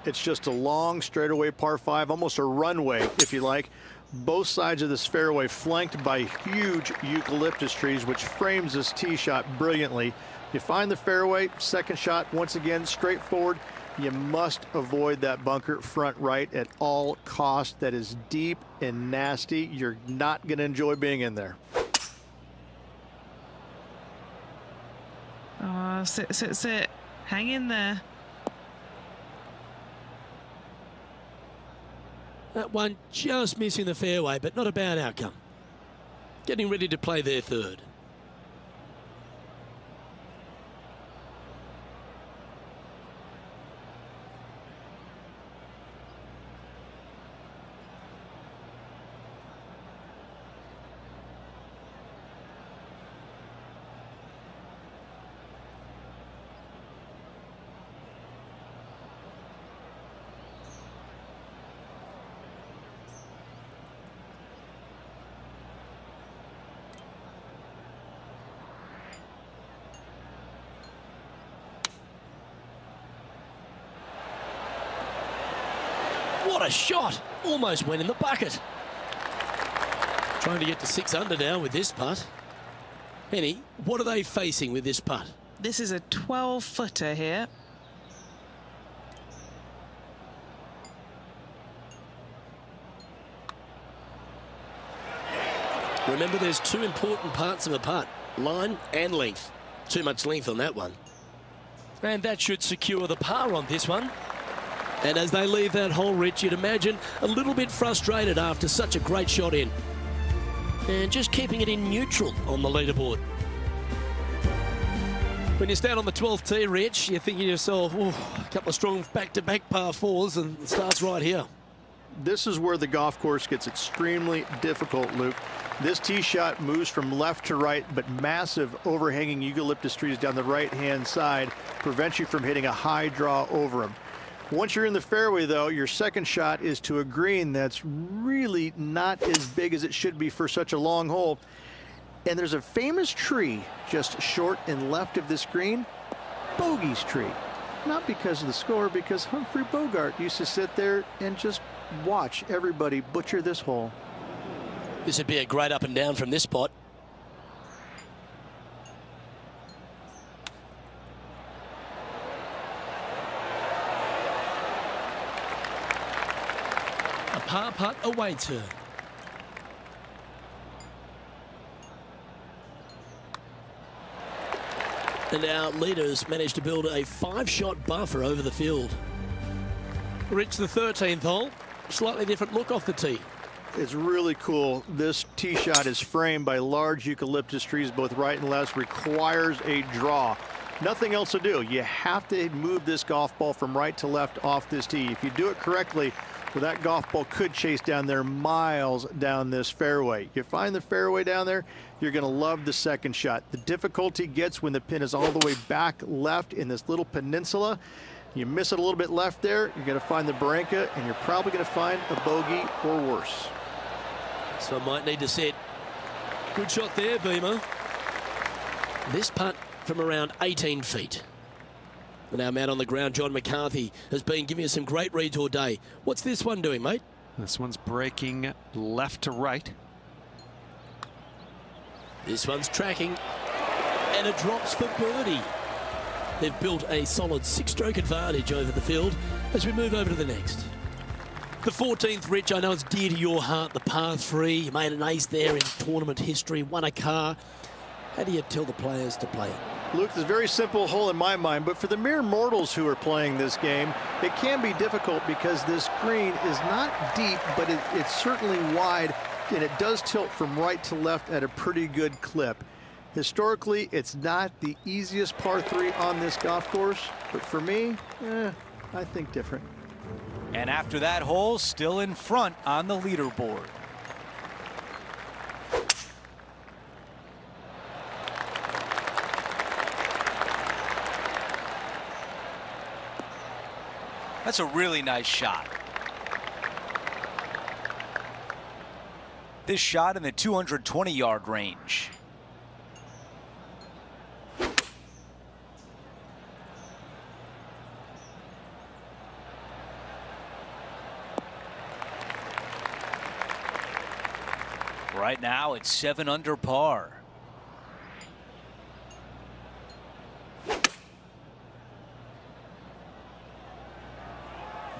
It's just a long straightaway par 5, almost a runway, if you like. Both sides of this fairway flanked by huge eucalyptus trees, which frames this tee shot brilliantly. You find the fairway, second shot, once again, straightforward. You must avoid that bunker front right at all costs. That is deep and nasty. You're not going to enjoy being in there. Oh, sit. Hang in there. That one just missing the fairway, but not a bad outcome. Getting ready to play their 3rd. What a shot! Almost went in the bucket. Trying to get to 6 under now with this putt. Henny, what are they facing with this putt? This is a 12-footer here. Remember, there's 2 important parts of a putt, line and length. Too much length on that one. And that should secure the par on this one. And as they leave that hole, Rich, you'd imagine a little bit frustrated after such a great shot in. And just keeping it in neutral on the leaderboard. When you stand on the 12th tee, Rich, you're thinking to yourself, oh, a couple of strong back-to-back par 4s, and it starts right here. This is where the golf course gets extremely difficult, Luke. This tee shot moves from left to right, but massive overhanging eucalyptus trees down the right-hand side prevents you from hitting a high draw over them. Once you're in the fairway, though, your second shot is to a green that's really not as big as it should be for such a long hole. And there's a famous tree just short and left of this green, Bogey's tree. Not because of the score, because Humphrey Bogart used to sit there and just watch everybody butcher this hole. This would be a great up and down from this spot. A par putt awaits her. And our leaders managed to build a 5-shot buffer over the field. Rich, the 13th hole, slightly different look off the tee. It's really cool. This tee shot is framed by large eucalyptus trees, both right and left, requires a draw. Nothing else to do. You have to move this golf ball from right to left off this tee. If you do it correctly, well, that golf ball could chase down there miles down this fairway. You find the fairway down there, you're going to love the second shot. The difficulty gets when the pin is all the way back left in this little peninsula. You miss it a little bit left there, you're going to find the barranca, and you're probably going to find a bogey or worse. So I might need to set. Good shot there, Beamer. This putt from around 18 feet. And our man on the ground, John McCarthy, has been giving us some great reads all day. What's this one doing, mate? This one's breaking left to right. This one's tracking. And it drops for birdie. They've built a solid 6-stroke advantage over the field as we move over to the next. The 14th, Rich, I know it's dear to your heart, the par 3. You made an ace there in tournament history, won a car. How do you tell the players to play it? Luke, it's a very simple hole in my mind, but for the mere mortals who are playing this game, it can be difficult because this green is not deep, but it's certainly wide, and it does tilt from right to left at a pretty good clip. Historically, it's not the easiest par 3 on this golf course, but for me, I think different. And after that hole, still in front on the leaderboard. That's a really nice shot. This shot in the 220-yard range. Right now, it's 7 under par.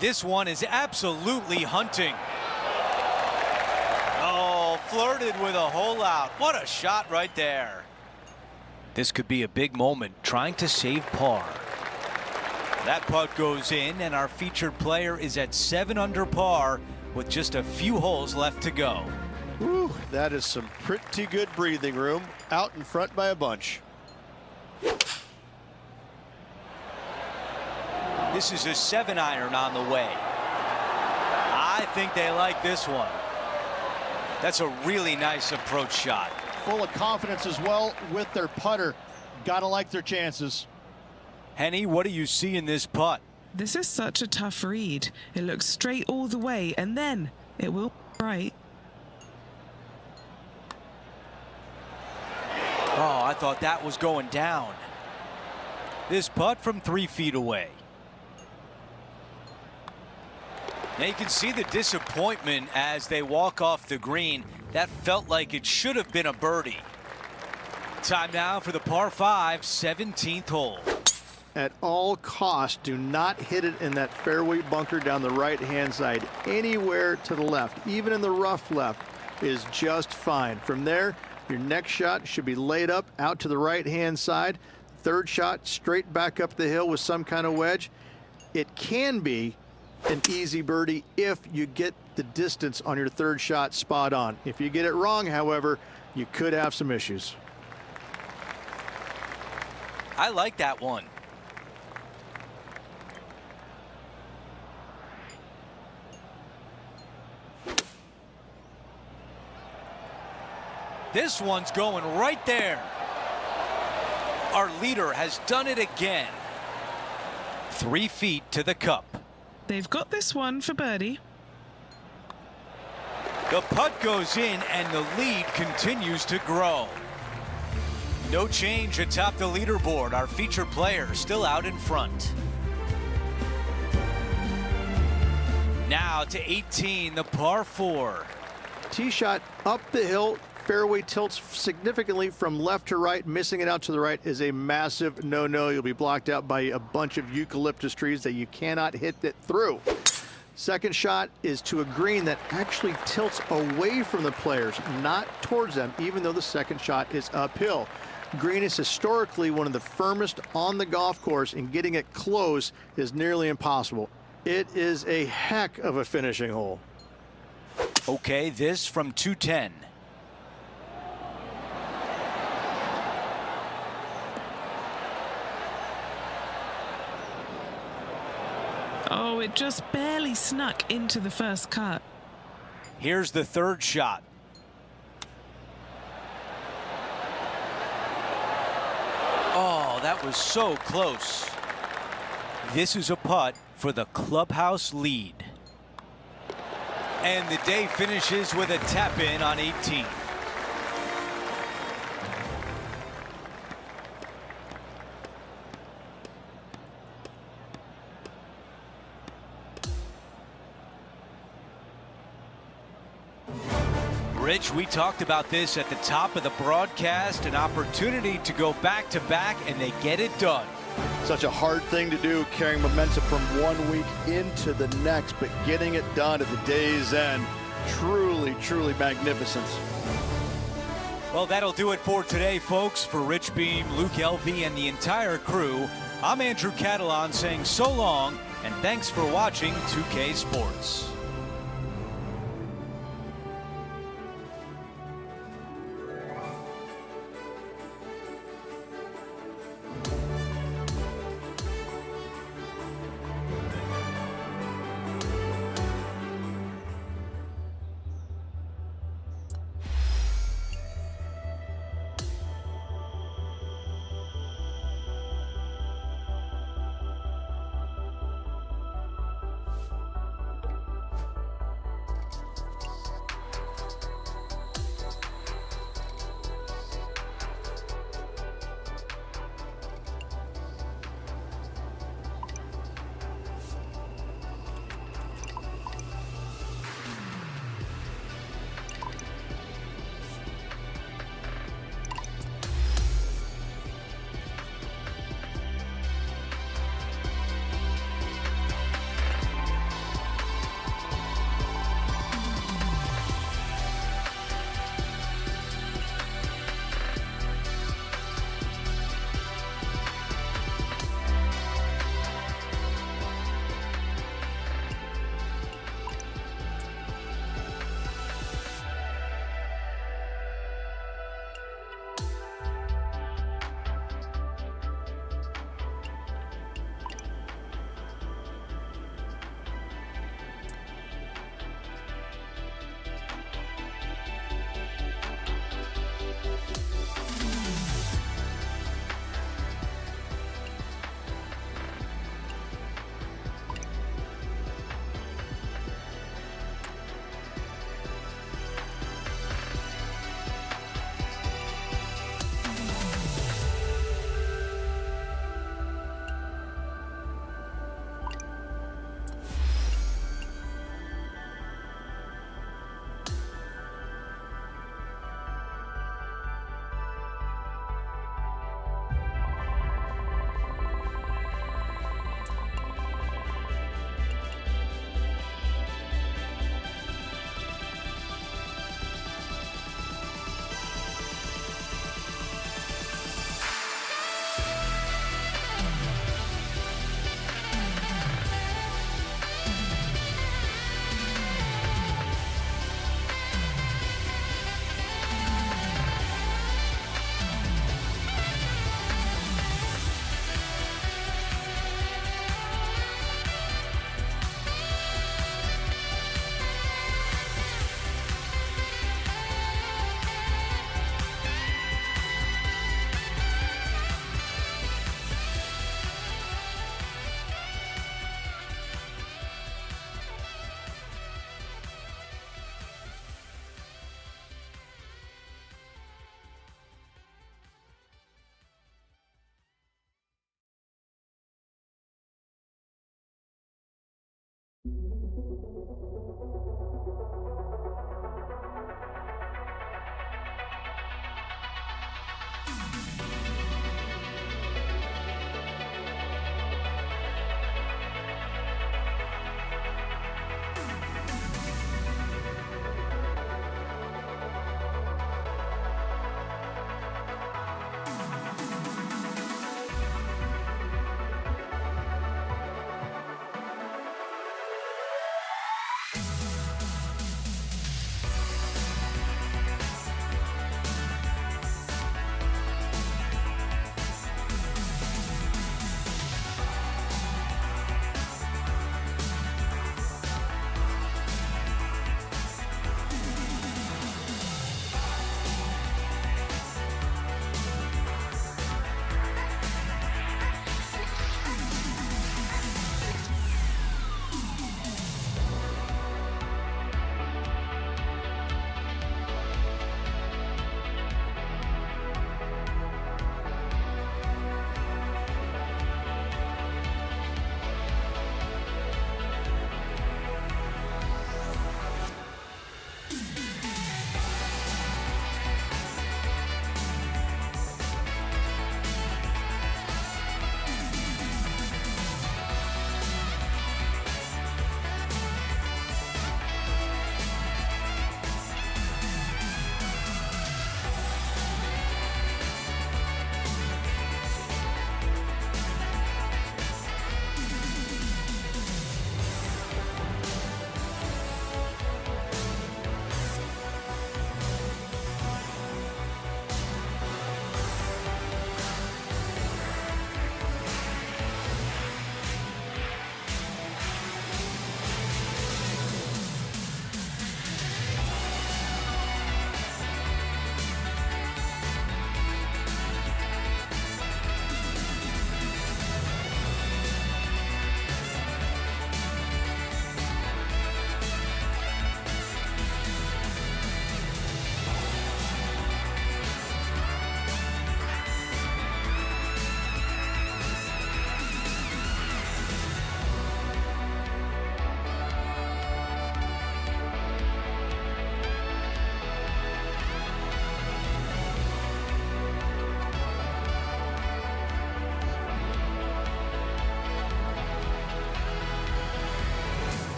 This one is absolutely hunting. Oh, flirted with a hole out. What a shot right there. This could be a big moment, trying to save par. That putt goes in, and our featured player is at 7 under par with just a few holes left to go. Whew, that is some pretty good breathing room out in front by a bunch. This is a 7-iron on the way. I think they like this one. That's a really nice approach shot. Full of confidence as well with their putter. Gotta like their chances. Henny, what do you see in this putt? This is such a tough read. It looks straight all the way, and then it will be right. Oh, I thought that was going down. This putt from 3 feet away. Now you can see the disappointment as they walk off the green. That felt like it should have been a birdie. Time now for the par 5, 17th hole. At all costs, do not hit it in that fairway bunker down the right-hand side. Anywhere to the left, even in the rough left, is just fine. From there, your next shot should be laid up out to the right-hand side. Third shot, straight back up the hill with some kind of wedge. It can be an easy birdie if you get the distance on your third shot spot on. If you get it wrong, however, you could have some issues. I like that one. This one's going right there. Our leader has done it again. 3 feet to the cup. They've got this one for birdie. The putt goes in and the lead continues to grow. No change atop the leaderboard. Our featured player still out in front. Now to 18, the par 4. Tee shot up the hill. Fairway tilts significantly from left to right. Missing it out to the right is a massive no-no. You'll be blocked out by a bunch of eucalyptus trees that you cannot hit it through. Second shot is to a green that actually tilts away from the players, not towards them, even though the second shot is uphill. Green is historically one of the firmest on the golf course, and getting it close is nearly impossible. It is a heck of a finishing hole. Okay, this from 210. Oh, it just barely snuck into the first cut. Here's the third shot. Oh, that was so close. This is a putt for the clubhouse lead. And the day finishes with a tap in on 18. Rich, we talked about this at the top of the broadcast, an opportunity to go back-to-back, and they get it done. Such a hard thing to do, carrying momentum from one week into the next, but getting it done at the day's end, truly, truly magnificent. Well, that'll do it for today, folks. For Rich Beam, Luke Elvey, and the entire crew, I'm Andrew Catalan saying so long, and thanks for watching 2K Sports.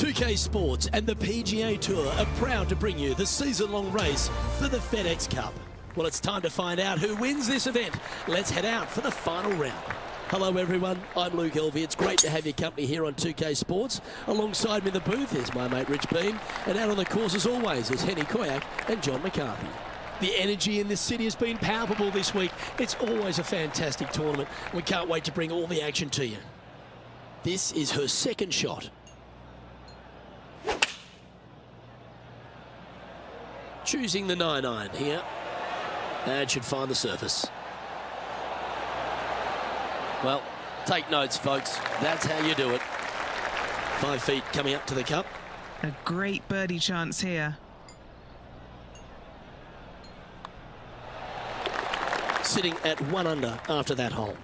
2K Sports and the PGA Tour are proud to bring you the season-long race for the FedEx Cup. Well, it's time to find out who wins this event. Let's head out for the final round. Hello everyone, I'm Luke Elvey. It's great to have your company here on 2K Sports. Alongside me in the booth is my mate Rich Beam, and out on the course as always is Henny Koyak and John McCarthy. The energy in this city has been palpable this week. It's always a fantastic tournament. We can't wait to bring all the action to you. This is her second shot. Choosing the 9-iron here. And should find the surface. Well, take notes, folks. That's how you do it. 5 feet coming up to the cup. A great birdie chance here. Sitting at 1 under after that hole.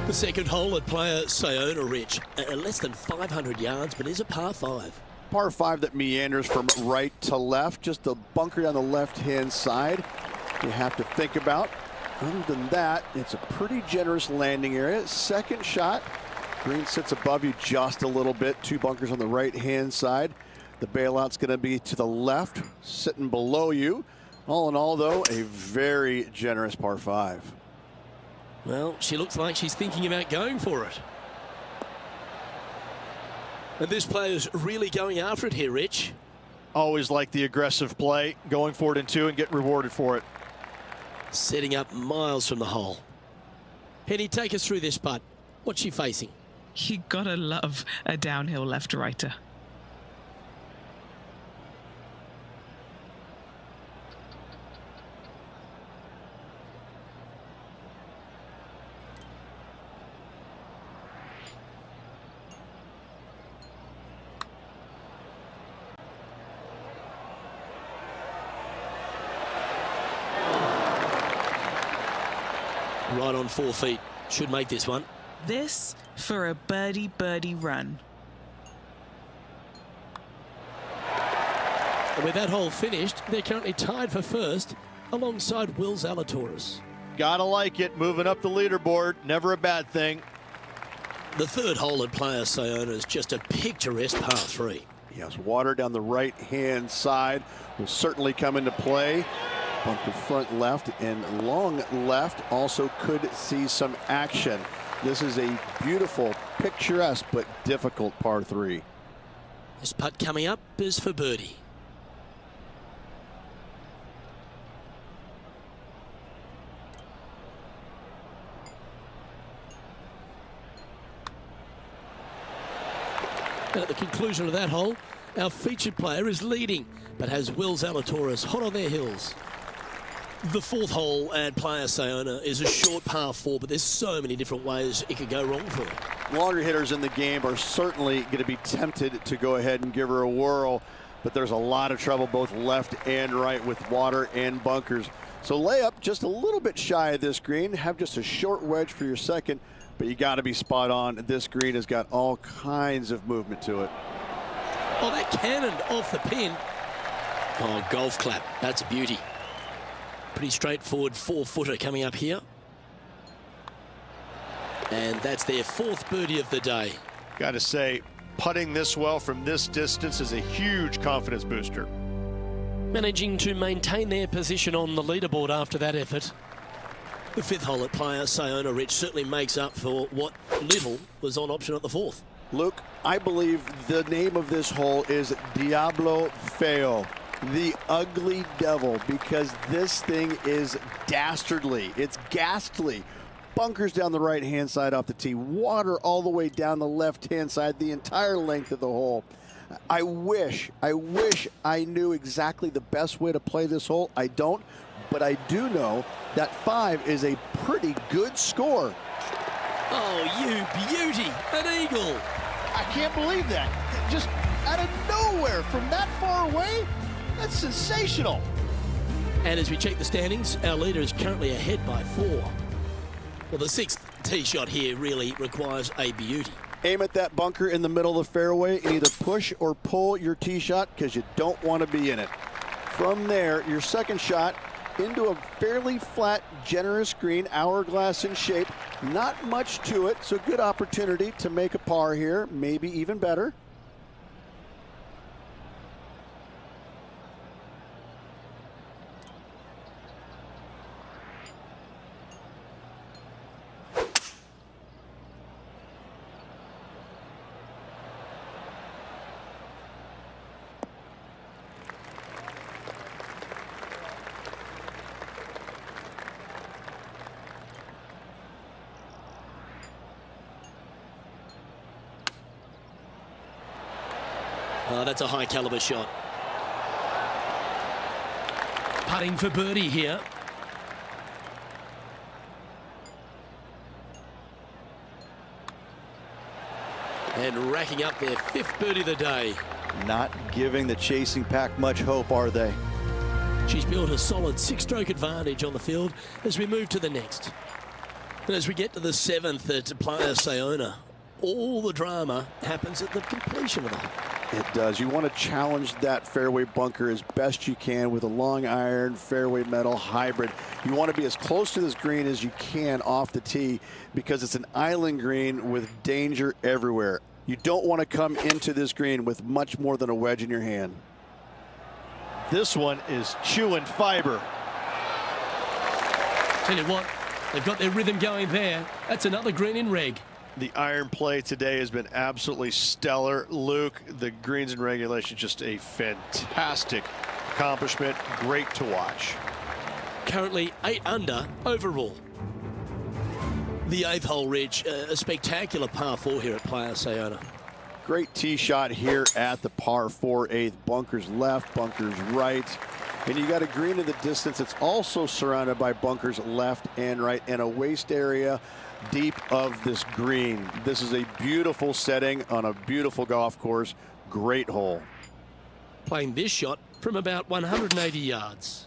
The second hole at player Sayona Rich, less than 500 yards, but is a par 5. Par 5 that meanders from right to left, just a bunker down the left-hand side you have to think about. Other than that, it's a pretty generous landing area. Second shot, green sits above you just a little bit. 2 bunkers on the right-hand side. The bailout's going to be to the left, sitting below you. All in all, though, a very generous par 5. Well, she looks like she's thinking about going for it. And this player's really going after it here, Rich. Always like the aggressive play, going for it in 2 and getting rewarded for it. Setting up miles from the hole. Henny, take us through this putt. What's she facing? You gotta love a downhill left-righter. Right on 4 feet. Should make this one. This for a birdie run. And with that hole finished, they're currently tied for first alongside Will Zalatoris. Gotta like it, moving up the leaderboard, never a bad thing. The third hole at player Sayona is just a picturesque par 3. Yes, water down the right-hand side will certainly come into play. Bunker front left and long left also could see some action. This is a beautiful, picturesque, but difficult par 3. This putt coming up is for birdie. And at the conclusion of that hole, our featured player is leading, but has Will Zalatoris hot on their heels. The fourth hole at player Sayona is a short par 4, but there's so many different ways it could go wrong for her. Longer hitters in the game are certainly going to be tempted to go ahead and give her a whirl, but there's a lot of trouble both left and right with water and bunkers. So layup just a little bit shy of this green. Have just a short wedge for your second, but you got to be spot on. This green has got all kinds of movement to it. Oh, that cannoned off the pin. Oh, golf clap. That's a beauty. Pretty straightforward 4-footer coming up here. And that's their 4th birdie of the day. Got to say, putting this well from this distance is a huge confidence booster. Managing to maintain their position on the leaderboard after that effort. The 5th hole at player Sayona Rich certainly makes up for what little was on option at the 4th. Luke, I believe the name of this hole is Diablo Feo. The ugly devil, because this thing is dastardly. It's ghastly. Bunkers down the right-hand side off the tee. Water all the way down the left-hand side, the entire length of the hole. I wish I knew exactly the best way to play this hole. I don't, but I do know that 5 is a pretty good score. Oh, you beauty, an eagle. I can't believe that. Just out of nowhere from that far away. That's sensational. And as we check the standings, our leader is currently ahead by 4. Well, the 6th tee shot here really requires a beauty. Aim at that bunker in the middle of the fairway and either push or pull your tee shot because you don't want to be in it. From there, your second shot, into a fairly flat, generous green, hourglass in shape. Not much to it, so good opportunity to make a par here, maybe even better. Oh, that's a high caliber shot. Putting for birdie here. And racking up their 5th birdie of the day. Not giving the chasing pack much hope, are they? She's built a solid 6-stroke advantage on the field as we move to the next. And as we get to the 7th at Playa Sayona, all the drama happens at the completion of the hole. It does. You want to challenge that fairway bunker as best you can with a long iron fairway metal hybrid. You want to be as close to this green as you can off the tee because it's an island green with danger everywhere. You don't want to come into this green with much more than a wedge in your hand. This one is chewing fiber. Tell you what, they've got their rhythm going there. That's another green in reg. The iron play today has been absolutely stellar. Luke, the greens in regulation, just a fantastic accomplishment. Great to watch. Currently 8 under overall. The 8th hole, Rich, a spectacular par 4 here at Playa Sayona. Great tee shot here at the par 4 8th. Bunkers left, bunkers right. And you got a green in the distance. It's also surrounded by bunkers left and right and a waste area deep of this green. This is a beautiful setting on a beautiful golf course. Great hole. Playing this shot from about 180 yards.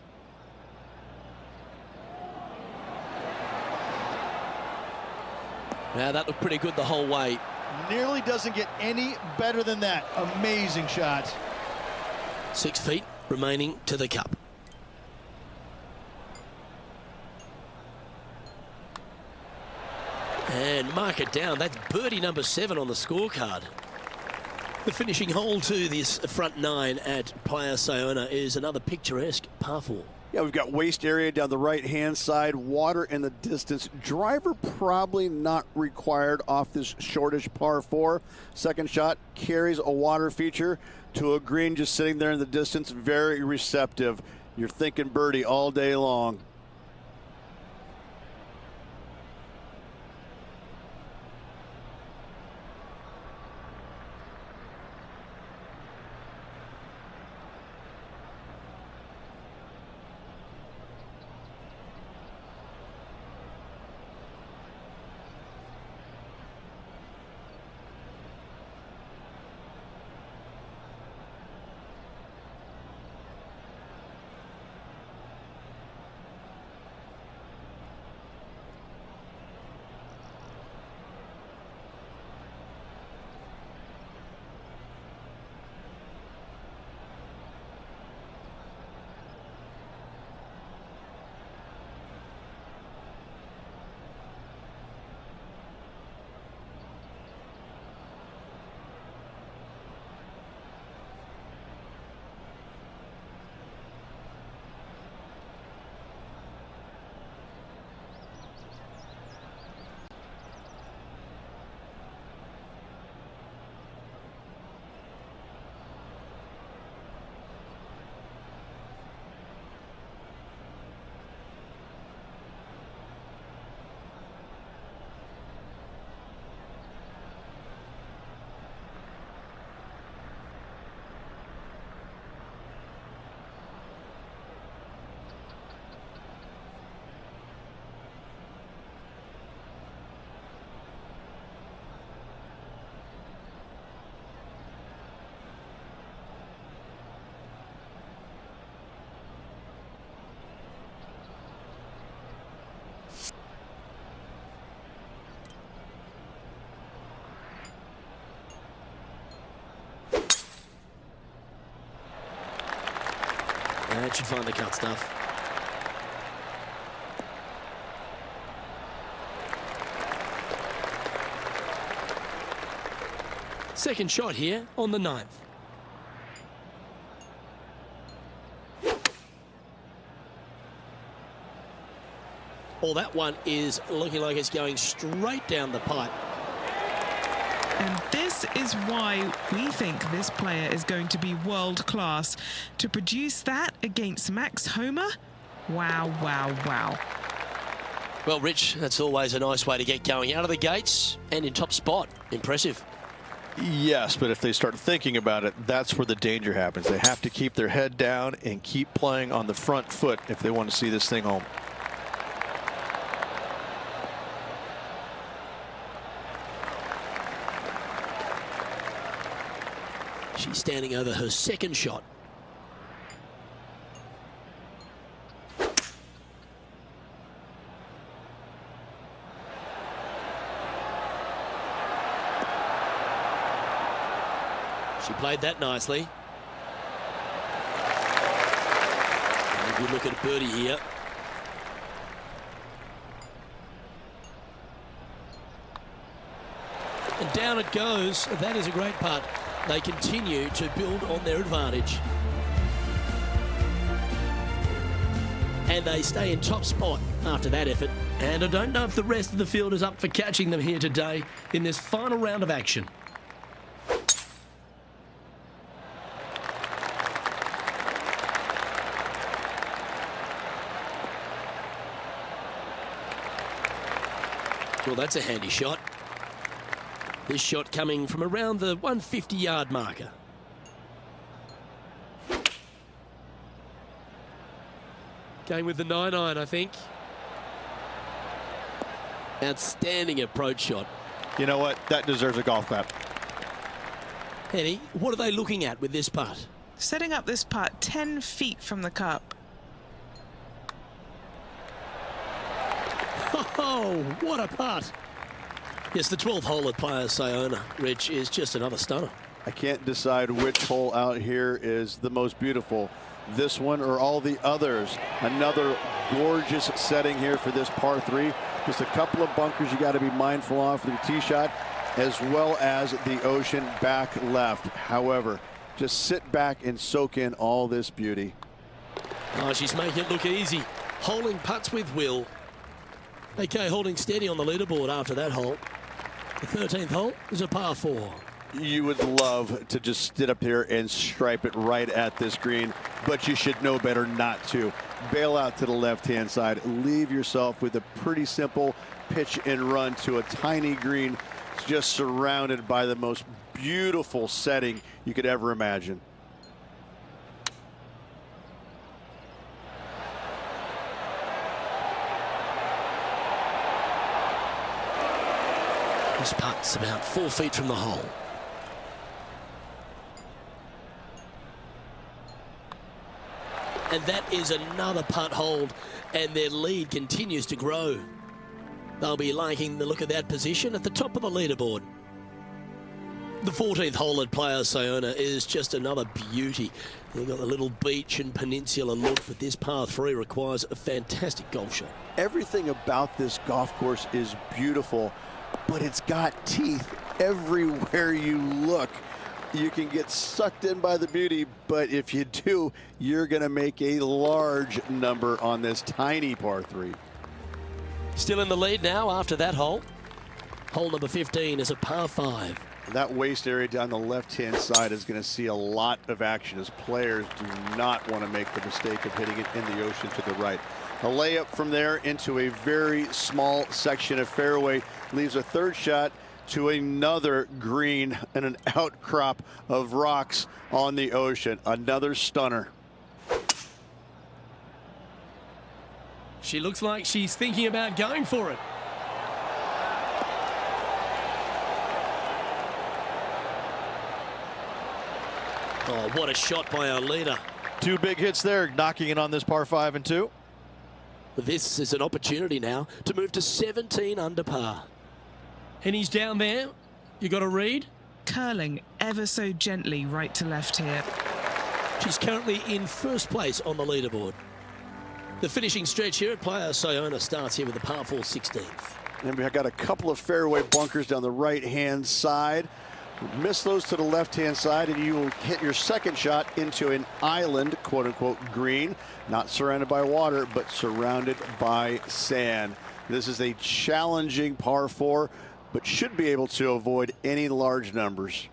Now that looked pretty good the whole way. Nearly doesn't get any better than that. Amazing shot. 6 feet remaining to the cup. And mark it down. That's birdie number 7 on the scorecard. The finishing hole to this front 9 at Playa Sayona is another picturesque par 4. Yeah, we've got waste area down the right-hand side, water in the distance. Driver probably not required off this shortish par 4. Second shot carries a water feature to a green just sitting there in the distance. Very receptive. You're thinking birdie all day long. That should find the cut stuff. Second shot here on the 9th. Well, that one is looking like it's going straight down the pipe. And this is why we think this player is going to be world class. To produce that against Max Homa, wow, wow, wow. Well, Rich, that's always a nice way to get going out of the gates and in top spot. Impressive. Yes, but if they start thinking about it, that's where the danger happens. They have to keep their head down and keep playing on the front foot if they want to see this thing home. She's standing over her second shot. She played that nicely. And a good look at birdie here. And down it goes. That is a great putt. They continue to build on their advantage. And they stay in top spot after that effort. And I don't know if the rest of the field is up for catching them here today in this final round of action. Well, that's a handy shot. This shot coming from around the 150-yard marker. Going with the 9-iron, I think. Outstanding approach shot. You know what? That deserves a golf clap. Henny, what are they looking at with this putt? Setting up this putt 10 feet from the cup. Oh, what a putt. Yes, the 12th hole at Playa Sayona, Rich, is just another stunner. I can't decide which hole out here is the most beautiful, this one or all the others. Another gorgeous setting here for this par 3. Just a couple of bunkers you got to be mindful of for the tee shot, as well as the ocean back left. However, just sit back and soak in all this beauty. Oh, she's making it look easy. Holding putts with will. Okay, holding steady on the leaderboard after that hole. The 13th hole is a par 4. You would love to just sit up here and stripe it right at this green, but you should know better not to. Bail out to the left-hand side. Leave yourself with a pretty simple pitch and run to a tiny green, just surrounded by the most beautiful setting you could ever imagine. This putt's about 4 feet from the hole. And that is another putt hold, and their lead continues to grow. They'll be liking the look of that position at the top of the leaderboard. The 14th hole at Playa Sayona is just another beauty. You've got the little beach and peninsula look, but this par 3 requires a fantastic golf shot. Everything about this golf course is beautiful, but it's got teeth everywhere you look. You can get sucked in by the beauty, but if you do, you're going to make a large number on this tiny par 3. Still in the lead now after that hole. Hole number 15 is a par 5. That waist area down the left-hand side is going to see a lot of action, as players do not want to make the mistake of hitting it in the ocean to the right. A layup from there into a very small section of fairway leaves a third shot to another green and an outcrop of rocks on the ocean. Another stunner. She looks like she's thinking about going for it. Oh, what a shot by our leader. 2 big hits there, knocking it on this par 5 and 2. This is an opportunity now to move to 17 under par. And he's down there. You got a read? Curling ever so gently right to left here. She's currently in first place on the leaderboard. The finishing stretch here at Playa Sayona starts here with a par 4 16th. And we've got a couple of fairway bunkers down the right-hand side. Miss those to the left-hand side, and you will hit your second shot into an island, quote-unquote, green, not surrounded by water, but surrounded by sand. This is a challenging par 4, but should be able to avoid any large numbers.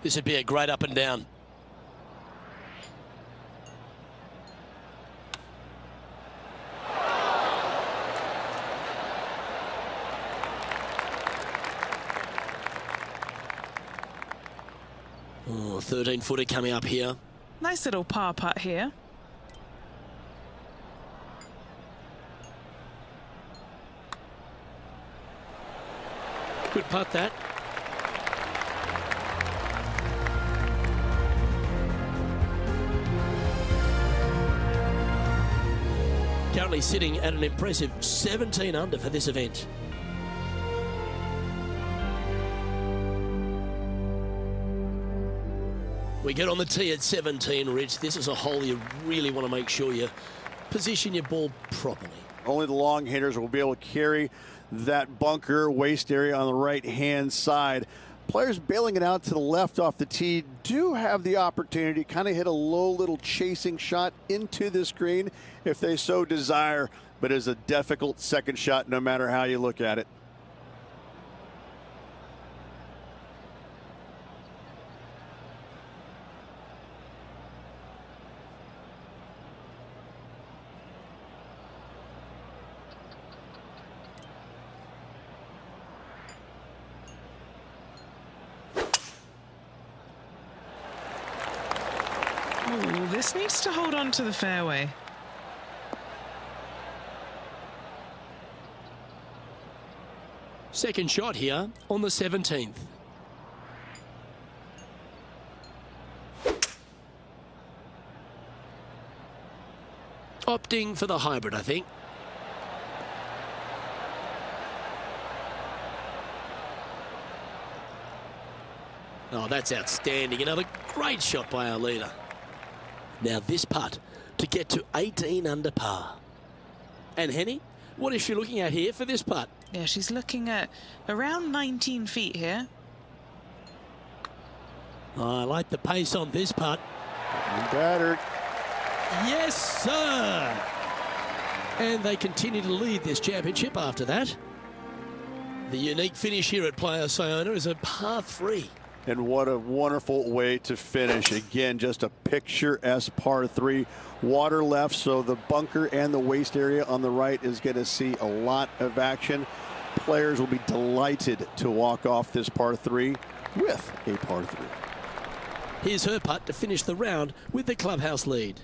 This would be a great up and down. Oh, 13-footer coming up here. Nice little par putt here. Good putt, that. Currently sitting at an impressive 17 under for this event. We get on the tee at 17, Rich. This is a hole you really want to make sure you position your ball properly. Only the long hitters will be able to carry that bunker waist area on the right-hand side. Players bailing it out to the left off the tee do have the opportunity to kind of hit a low little chasing shot into this green if they so desire, but it's a difficult second shot no matter how you look at it. Oh, this needs to hold on to the fairway. Second shot here on the 17th. Opting for the hybrid, I think. Oh, that's outstanding. Another great shot by our leader. Now this putt to get to 18 under par. And Henny, what is she looking at here for this putt? Yeah, she's looking at around 19 feet here. Oh, I like the pace on this putt. Battered. Yes, sir. And they continue to lead this championship after that. The unique finish here at Playa Sayona is a par 3. And what a wonderful way to finish. Again, just a picturesque par 3. Water left, so the bunker and the waist area on the right is going to see a lot of action. Players will be delighted to walk off this par 3 with a par 3. Here's her putt to finish the round with the clubhouse lead.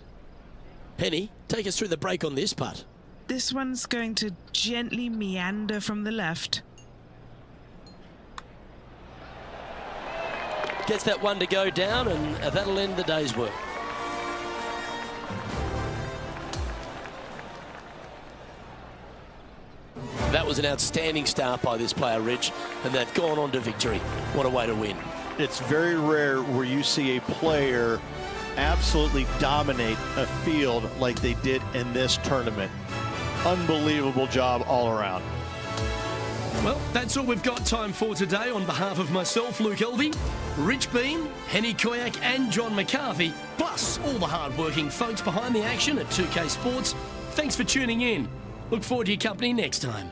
Penny, take us through the break on this putt. This one's going to gently meander from the left. Gets that one to go down, and that'll end the day's work. That was an outstanding start by this player, Rich, and they've gone on to victory. What a way to win. It's very rare where you see a player absolutely dominate a field like they did in this tournament. Unbelievable job all around. Well, that's all we've got time for today. On behalf of myself, Luke Elvey, Rich Bean, Henny Koyak and John McCarthy, plus all the hard-working folks behind the action at 2K Sports, thanks for tuning in. Look forward to your company next time.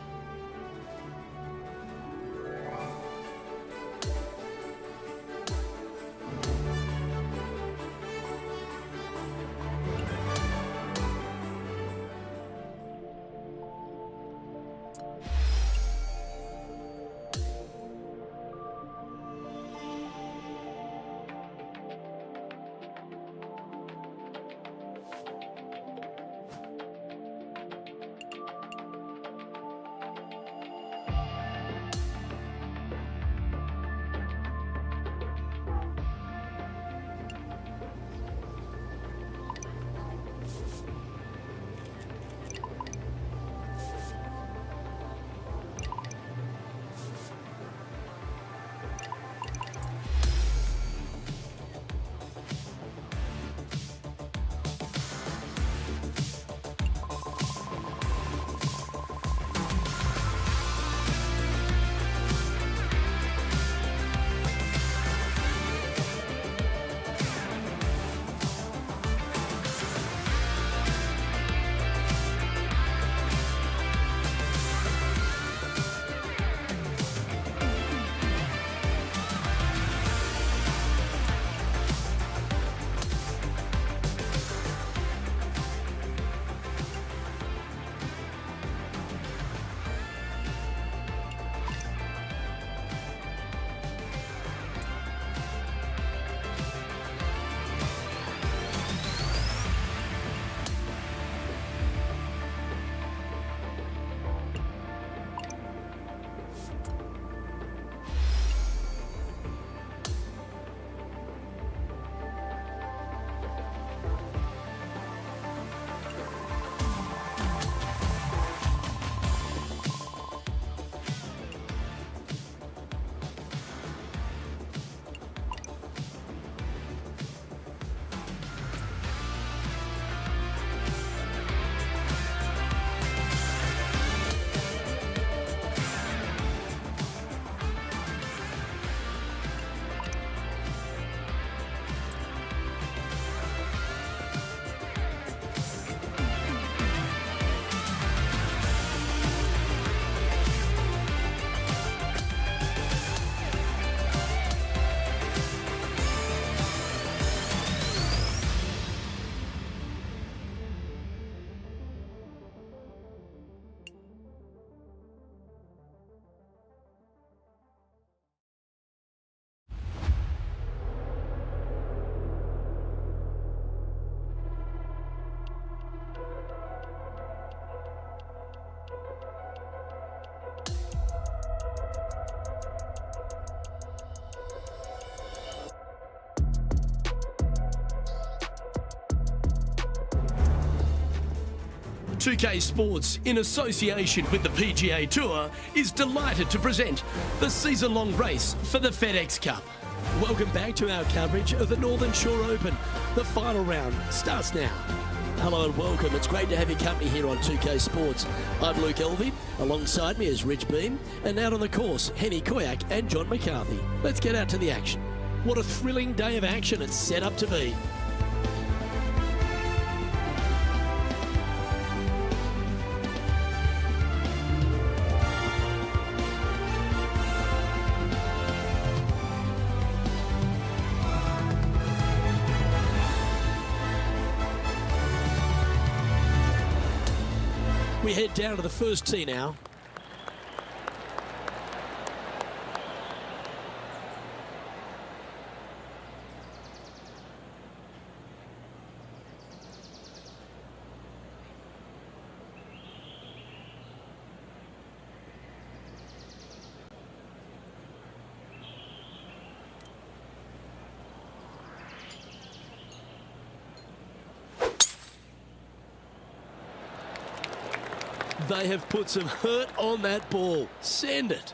2K Sports, in association with the PGA Tour, is delighted to present the season-long race for the FedEx Cup. Welcome back to our coverage of the Northern Shore Open. The final round starts now. Hello and welcome. It's great to have your company here on 2K Sports. I'm Luke Elvey. Alongside me is Rich Beam. And out on the course, Henny Koyak and John McCarthy. Let's get out to the action. What a thrilling day of action it's set up to be. We head down to the first tee now. They have put some hurt on that ball. Send it.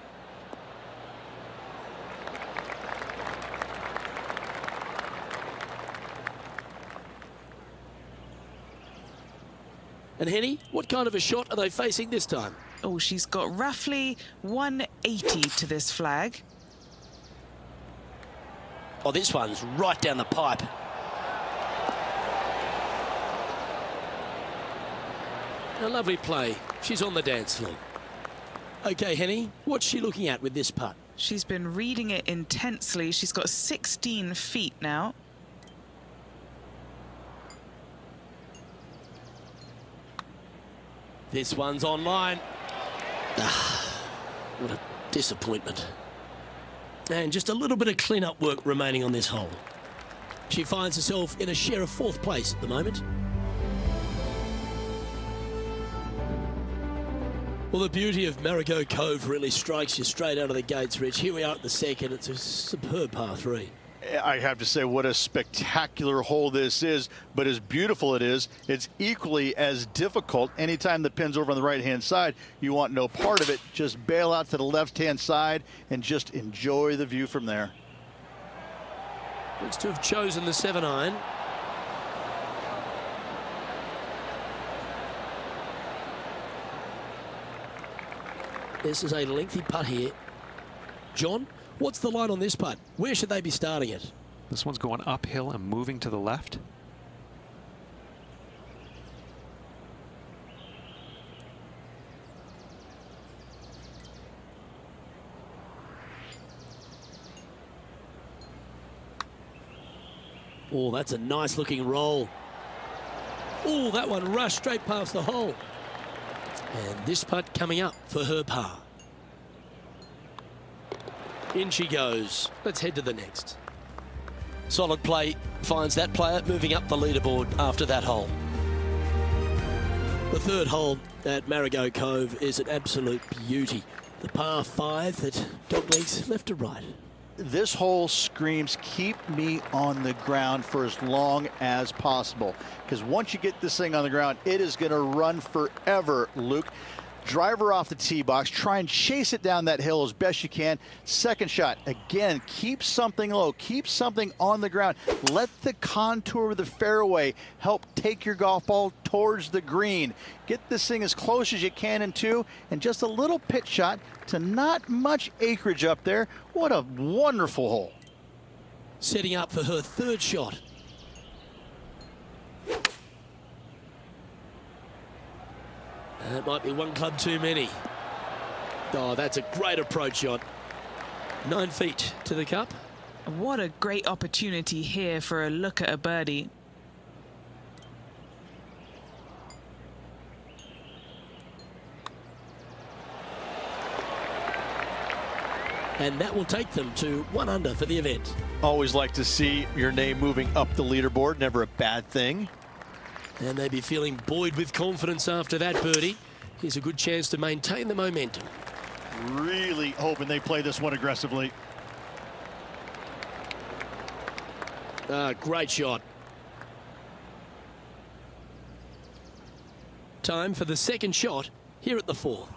And Henny, what kind of a shot are they facing this time? Oh, she's got roughly 180 to this flag. Oh, this one's right down the pipe. A lovely play. She's on the dance floor. Okay, Henny, what's she looking at with this putt? She's been reading it intensely. She's got 16 feet now. This one's online. What a disappointment. And just a little bit of clean-up work remaining on this hole. She finds herself in a share of fourth place at the moment. Well, the beauty of Marigot Cove really strikes you straight out of the gates, Rich. Here we are at the second. It's a superb par three. I have to say, what a spectacular hole this is, but as beautiful it is, it's equally as difficult. Anytime the pin's over on the right-hand side, you want no part of it. Just bail out to the left-hand side and just enjoy the view from there. Looks to have chosen the 7-iron. This is a lengthy putt here. John, what's the line on this putt? Where should they be starting it? This one's going uphill and moving to the left. Oh, that's a nice looking roll. Oh, that one rushed straight past the hole. And this putt coming up for her par. In she goes. Let's head to the next. Solid play finds that player moving up the leaderboard after that hole. The third hole at Marigot Cove is an absolute beauty. The par 5 that dog legs left to right. This hole screams, keep me on the ground for as long as possible. Because once you get this thing on the ground, it is going to run forever, Luke. Drive her off the tee box. Try and chase it down that hill as best you can. Second shot, again, keep something low. Keep something on the ground. Let the contour of the fairway help take your golf ball towards the green. Get this thing as close as you can in two, and just a little pitch shot to not much acreage up there. What a wonderful hole. Setting up for her third shot. That might be one club too many. Oh, that's a great approach shot. 9 feet to the cup. What a great opportunity here for a look at a birdie. And that will take them to 1 under for the event. Always like to see your name moving up the leaderboard. Never a bad thing. And they'd be feeling buoyed with confidence after that birdie. Here's a good chance to maintain the momentum. Really hoping they play this one aggressively. Great shot. Time for the second shot here at the 4th.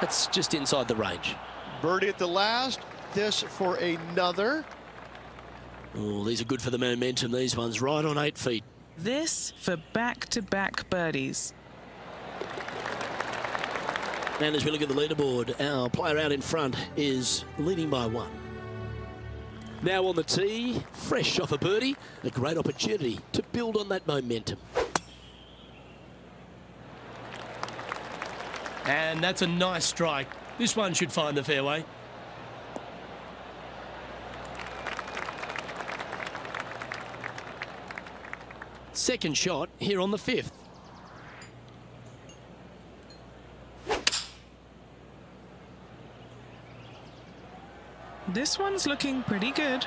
That's just inside the range. Birdie at the last. This for another. Oh, these are good for the momentum. These ones right on 8 feet. This for back-to-back birdies. And as we look at the leaderboard, our player out in front is leading by 1. Now on the tee, fresh off a birdie, a great opportunity to build on that momentum. And that's a nice strike. This one should find the fairway. Second shot here on the 5th. This one's looking pretty good.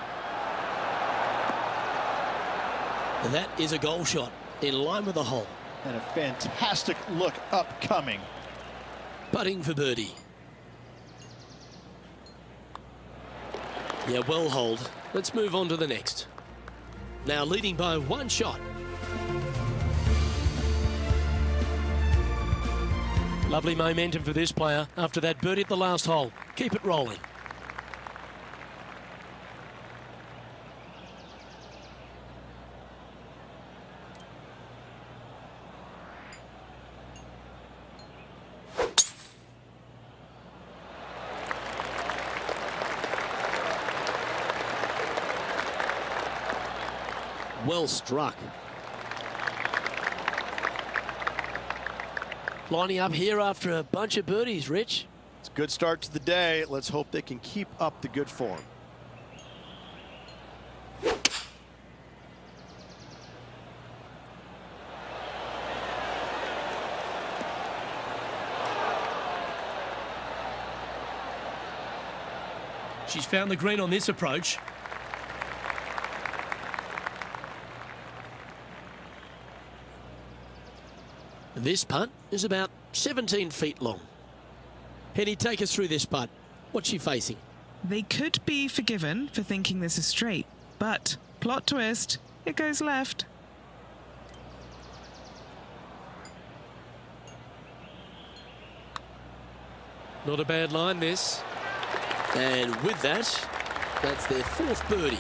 And that is a goal shot in line with the hole. And a fantastic look upcoming. Putting for birdie. Yeah, well holed. Let's move on to the next. Now leading by 1 shot. Lovely momentum for this player after that birdie at the last hole. Keep it rolling. Well struck. Lining up here after a bunch of birdies, Rich. It's a good start to the day. Let's hope they can keep up the good form. She's found the green on this approach. This putt is about 17 feet long. Henny, take us through this putt. What's she facing? They could be forgiven for thinking this is straight, but plot twist, it goes left. Not a bad line, this. And with that, that's their 4th birdie.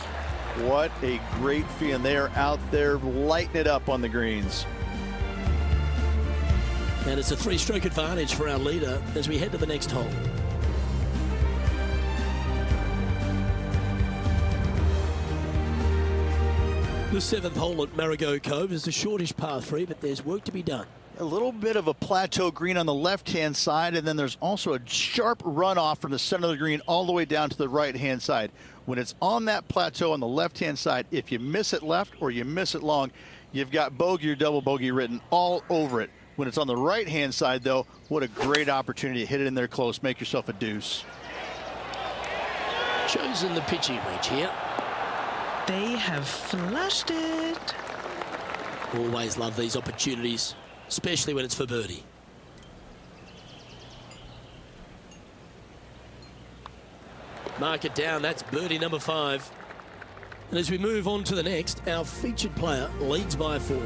What a great feeling. They are out there lighting it up on the greens. And it's a 3-stroke advantage for our leader as we head to the next hole. The 7th hole at Marigot Cove is the shortish par 3, but there's work to be done. A little bit of a plateau green on the left-hand side, and then there's also a sharp runoff from the center of the green all the way down to the right-hand side. When it's on that plateau on the left-hand side, if you miss it left or you miss it long, you've got bogey or double bogey written all over it. When it's on the right-hand side, though, what a great opportunity to hit it in there close, make yourself a deuce. Chosen the pitching wedge here. They have flushed it. Always love these opportunities, especially when it's for birdie. Mark it down, that's birdie number 5. And as we move on to the next, our featured player leads by 4.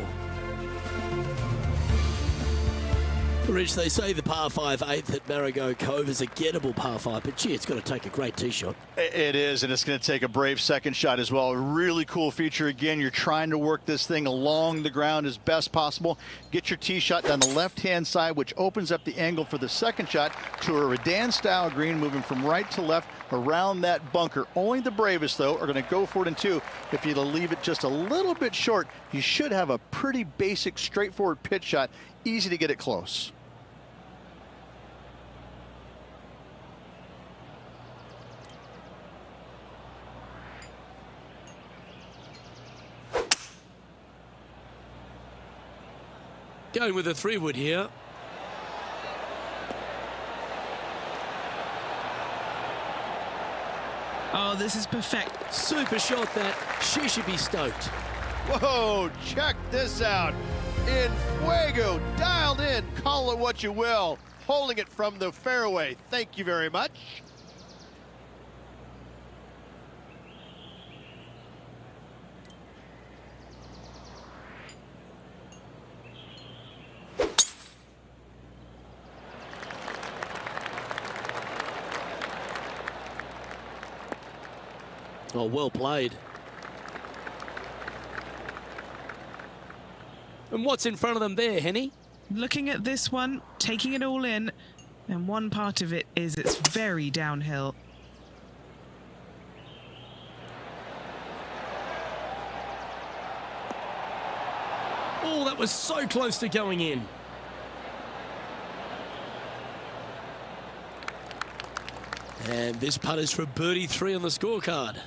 Rich, they say the par 5 8th at Marigot Cove is a gettable par 5, but gee, it's got to take a great tee shot. It is, and it's going to take a brave second shot as well. A really cool feature. Again, you're trying to work this thing along the ground as best possible. Get your tee shot down the left-hand side, which opens up the angle for the second shot to a Redan-style green, moving from right to left around that bunker. Only the bravest, though, are going to go for it in 2. If you leave it just a little bit short, you should have a pretty basic, straightforward pitch shot. Easy to get it close. Going with a 3-wood here. Oh, this is perfect. Super shot that. She should be stoked. Whoa, check this out. In fuego, dialed in, call it what you will. Holding it from the fairway. Thank you very much. Oh, well played. And what's in front of them there, Henny? Looking at this one, taking it all in, and one part of it is it's very downhill. Oh, that was so close to going in. And this putt is for birdie 3 on the scorecard.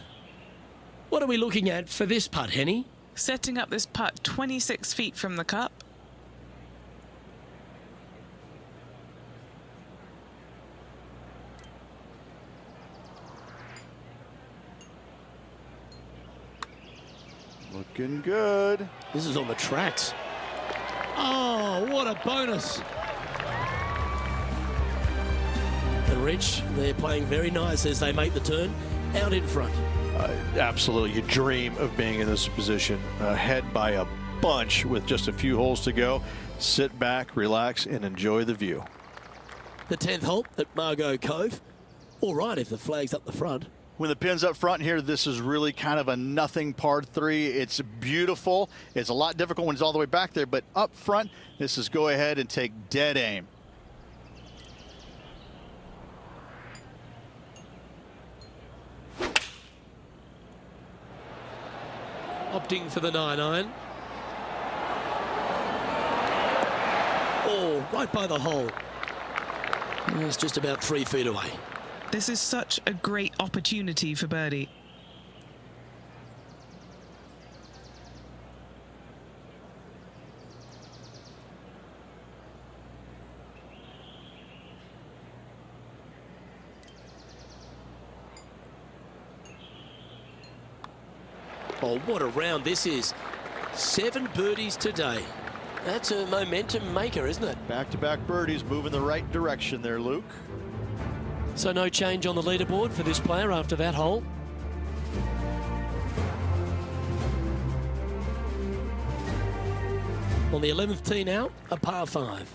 What are we looking at for this putt, Henny? Setting up this putt 26 feet from the cup. Looking good. This is on the tracks. Oh, what a bonus. And Rich, they're playing very nice as they make the turn out in front. Absolutely, you dream of being in this position, ahead by a bunch with just a few holes to go. Sit back, relax, and enjoy the view. The 10th hole at Margot Cove. All right if the flag's up the front. When the pin's up front here, this is really kind of a nothing par 3. It's beautiful. It's a lot difficult when it's all the way back there, but up front, this is go ahead and take dead aim. Opting for the 9-iron. Oh, right by the hole. It's just about 3 feet away. This is such a great opportunity for birdie. Oh, what a round this is. 7 birdies today. That's a momentum maker, isn't it? Back-to-back birdies, moving the right direction there, Luke. So no change on the leaderboard for this player after that hole. On the 11th tee now, a par 5.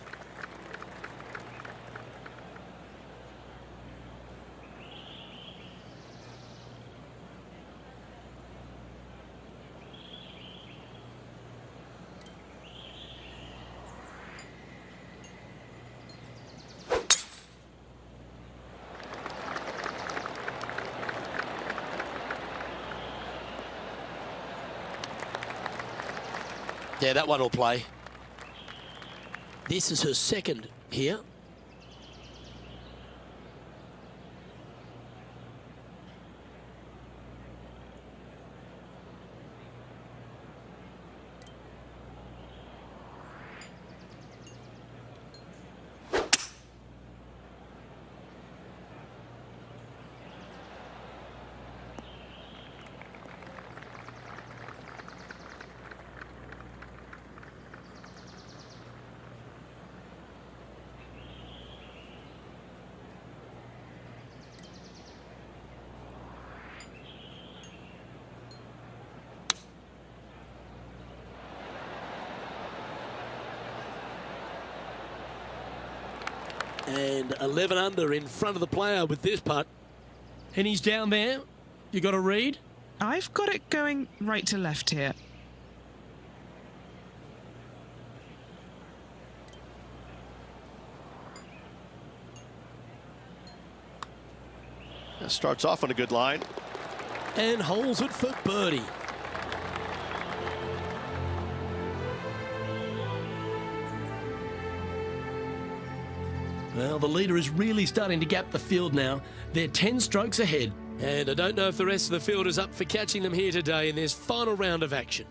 Yeah, that one will play. This is her second here. And 11 under in front of the player with this putt. And he's down there. You got a read? I've got it going right to left here. That starts off on a good line. And holds it for birdie. Well, the leader is really starting to gap the field now. They're 10 strokes ahead. And I don't know if the rest of the field is up for catching them here today in this final round of action.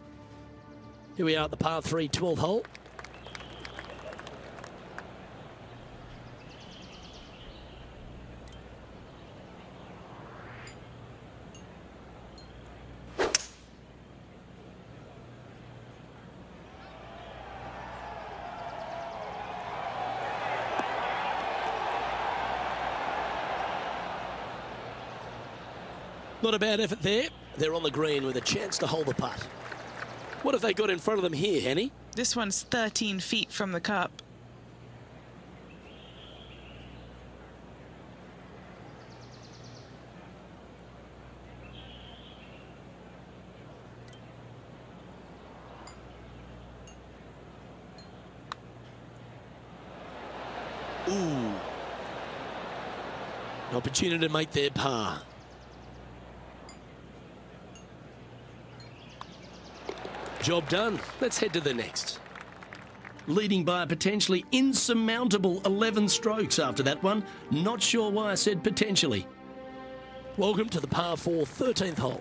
Here we are at the par 3 12th hole. Not a bad effort there. They're on the green with a chance to hold the putt. What have they got in front of them here, Henny? This one's 13 feet from the cup. An opportunity to make their par. Job done. Let's head to the next. Leading by a potentially insurmountable 11 strokes after that one. Not sure why I said potentially. Welcome to the par 4 13th hole.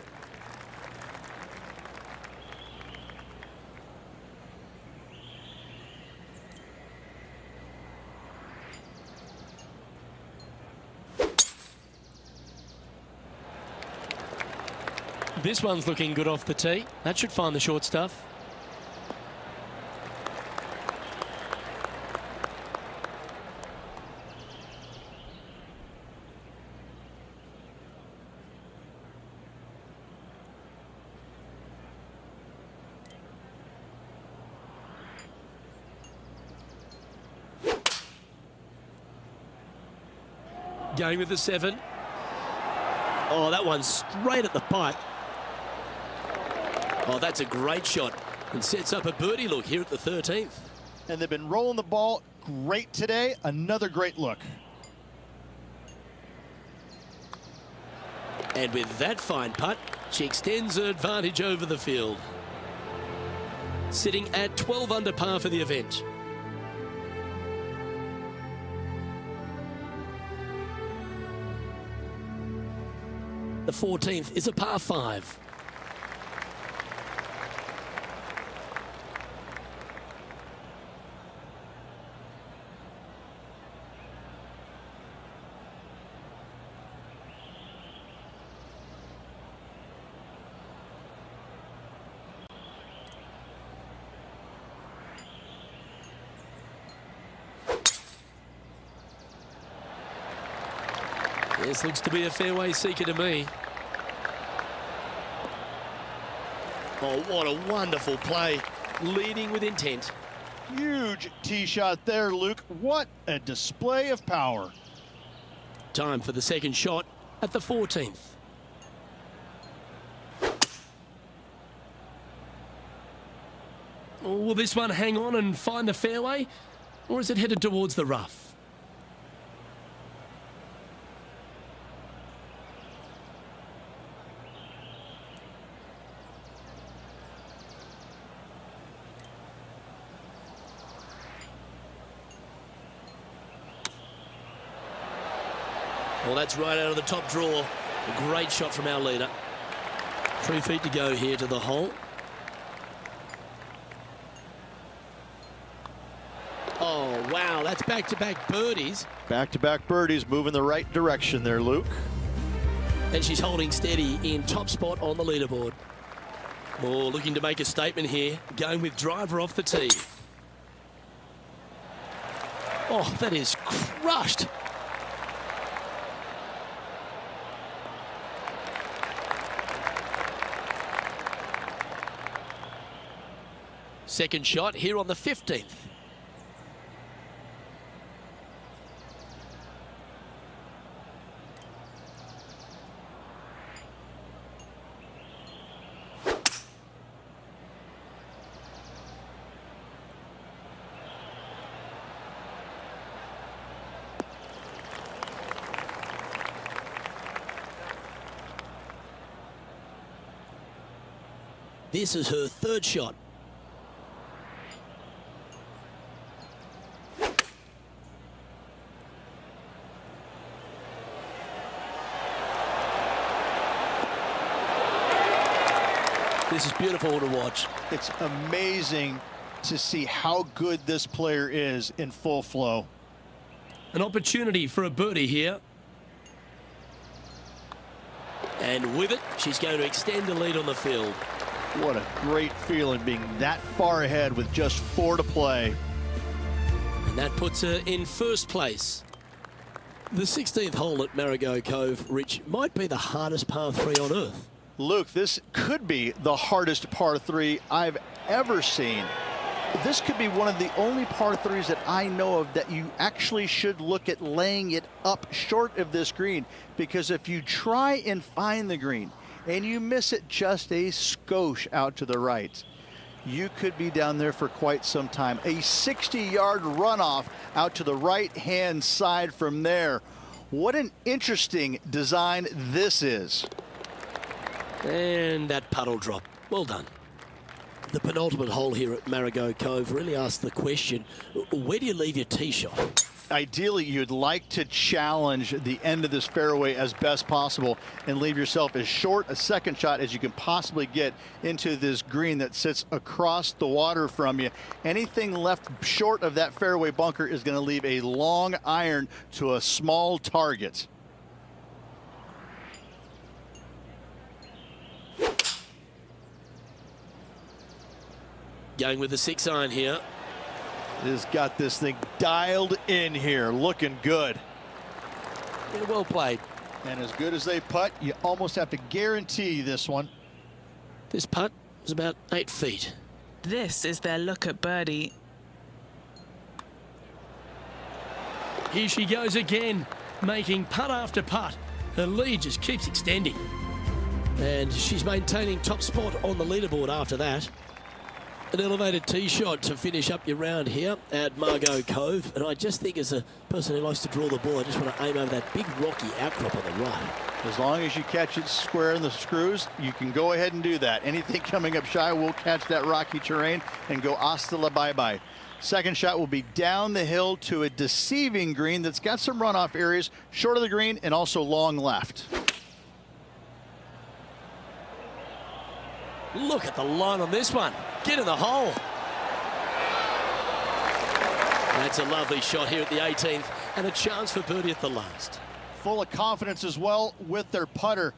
This one's looking good off the tee. That should find the short stuff. Going with the 7. Oh, that one's straight at the pipe. Oh, that's a great shot and sets up a birdie look here at the 13th. And they've been rolling the ball great today. Another great look. And with that fine putt, she extends her advantage over the field. Sitting at 12 under par for the event. The 14th is a par 5. This looks to be a fairway seeker to me. Oh, what a wonderful play. Leading with intent. Huge tee shot there, Luke. What a display of power. Time for the second shot at the 14th. Will this one hang on and find the fairway? Or is it headed towards the rough? Well, that's right out of the top draw. A great shot from our leader. 3 feet to go here to the hole. Oh, wow, that's back-to-back birdies. Back-to-back birdies, moving the right direction there, Luke. And she's holding steady in top spot on the leaderboard. Oh, looking to make a statement here. Going with driver off the tee. Oh, that is crushed. Second shot here on the 15th. This is her third shot. This is beautiful to watch. It's amazing to see how good this player is in full flow. An opportunity for a birdie here. And with it, she's going to extend the lead on the field. What a great feeling being that far ahead with just 4 to play. And that puts her in first place. The 16th hole at Marigot Cove, Rich, might be the hardest par 3 on earth. Luke, this could be the hardest par 3 I've ever seen. This could be one of the only par 3s that I know of that you actually should look at laying it up short of this green, because if you try and find the green and you miss it just a skosh out to the right, you could be down there for quite some time. A 60-yard runoff out to the right-hand side from there. What an interesting design this is. And that puddle drop. Well done. The penultimate hole here at Marigot Cove really asks the question, where do you leave your tee shot? Ideally, you'd like to challenge the end of this fairway as best possible and leave yourself as short a second shot as you can possibly get into this green that sits across the water from you. Anything left short of that fairway bunker is going to leave a long iron to a small target. Going with the 6-iron here. Has got this thing dialed in here, looking good. Yeah, well played. And as good as they putt, you almost have to guarantee this one. This putt is about 8 feet. This is their look at birdie. Here she goes again, making putt after putt. Her lead just keeps extending. And she's maintaining top spot on the leaderboard after that. An elevated tee shot to finish up your round here at Marigot Cove. And I just think, as a person who likes to draw the ball, I just want to aim over that big rocky outcrop on the right. As long as you catch it square in the screws, you can go ahead and do that. Anything coming up shy will catch that rocky terrain and go hasta la bye-bye. Second shot will be down the hill to a deceiving green that's got some runoff areas, short of the green and also long left. Look at the line on this one. Get in the hole. That's a lovely shot here at the 18th and a chance for birdie at the last. Full of confidence as well with their putter.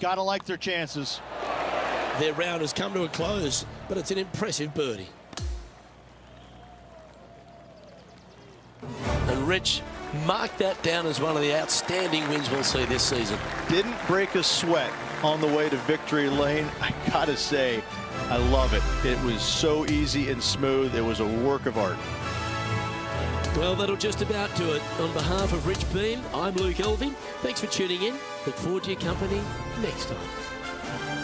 Gotta like their chances. Their round has come to a close, but it's an impressive birdie. And Rich, mark that down as one of the outstanding wins we'll see this season. Didn't break a sweat on the way to victory lane. I gotta say, I love it. It was so easy and smooth. It was a work of art. Well, that'll just about do it. On behalf of Rich Bean, I'm Luke Elving. Thanks for tuning in. Look forward to your company next time.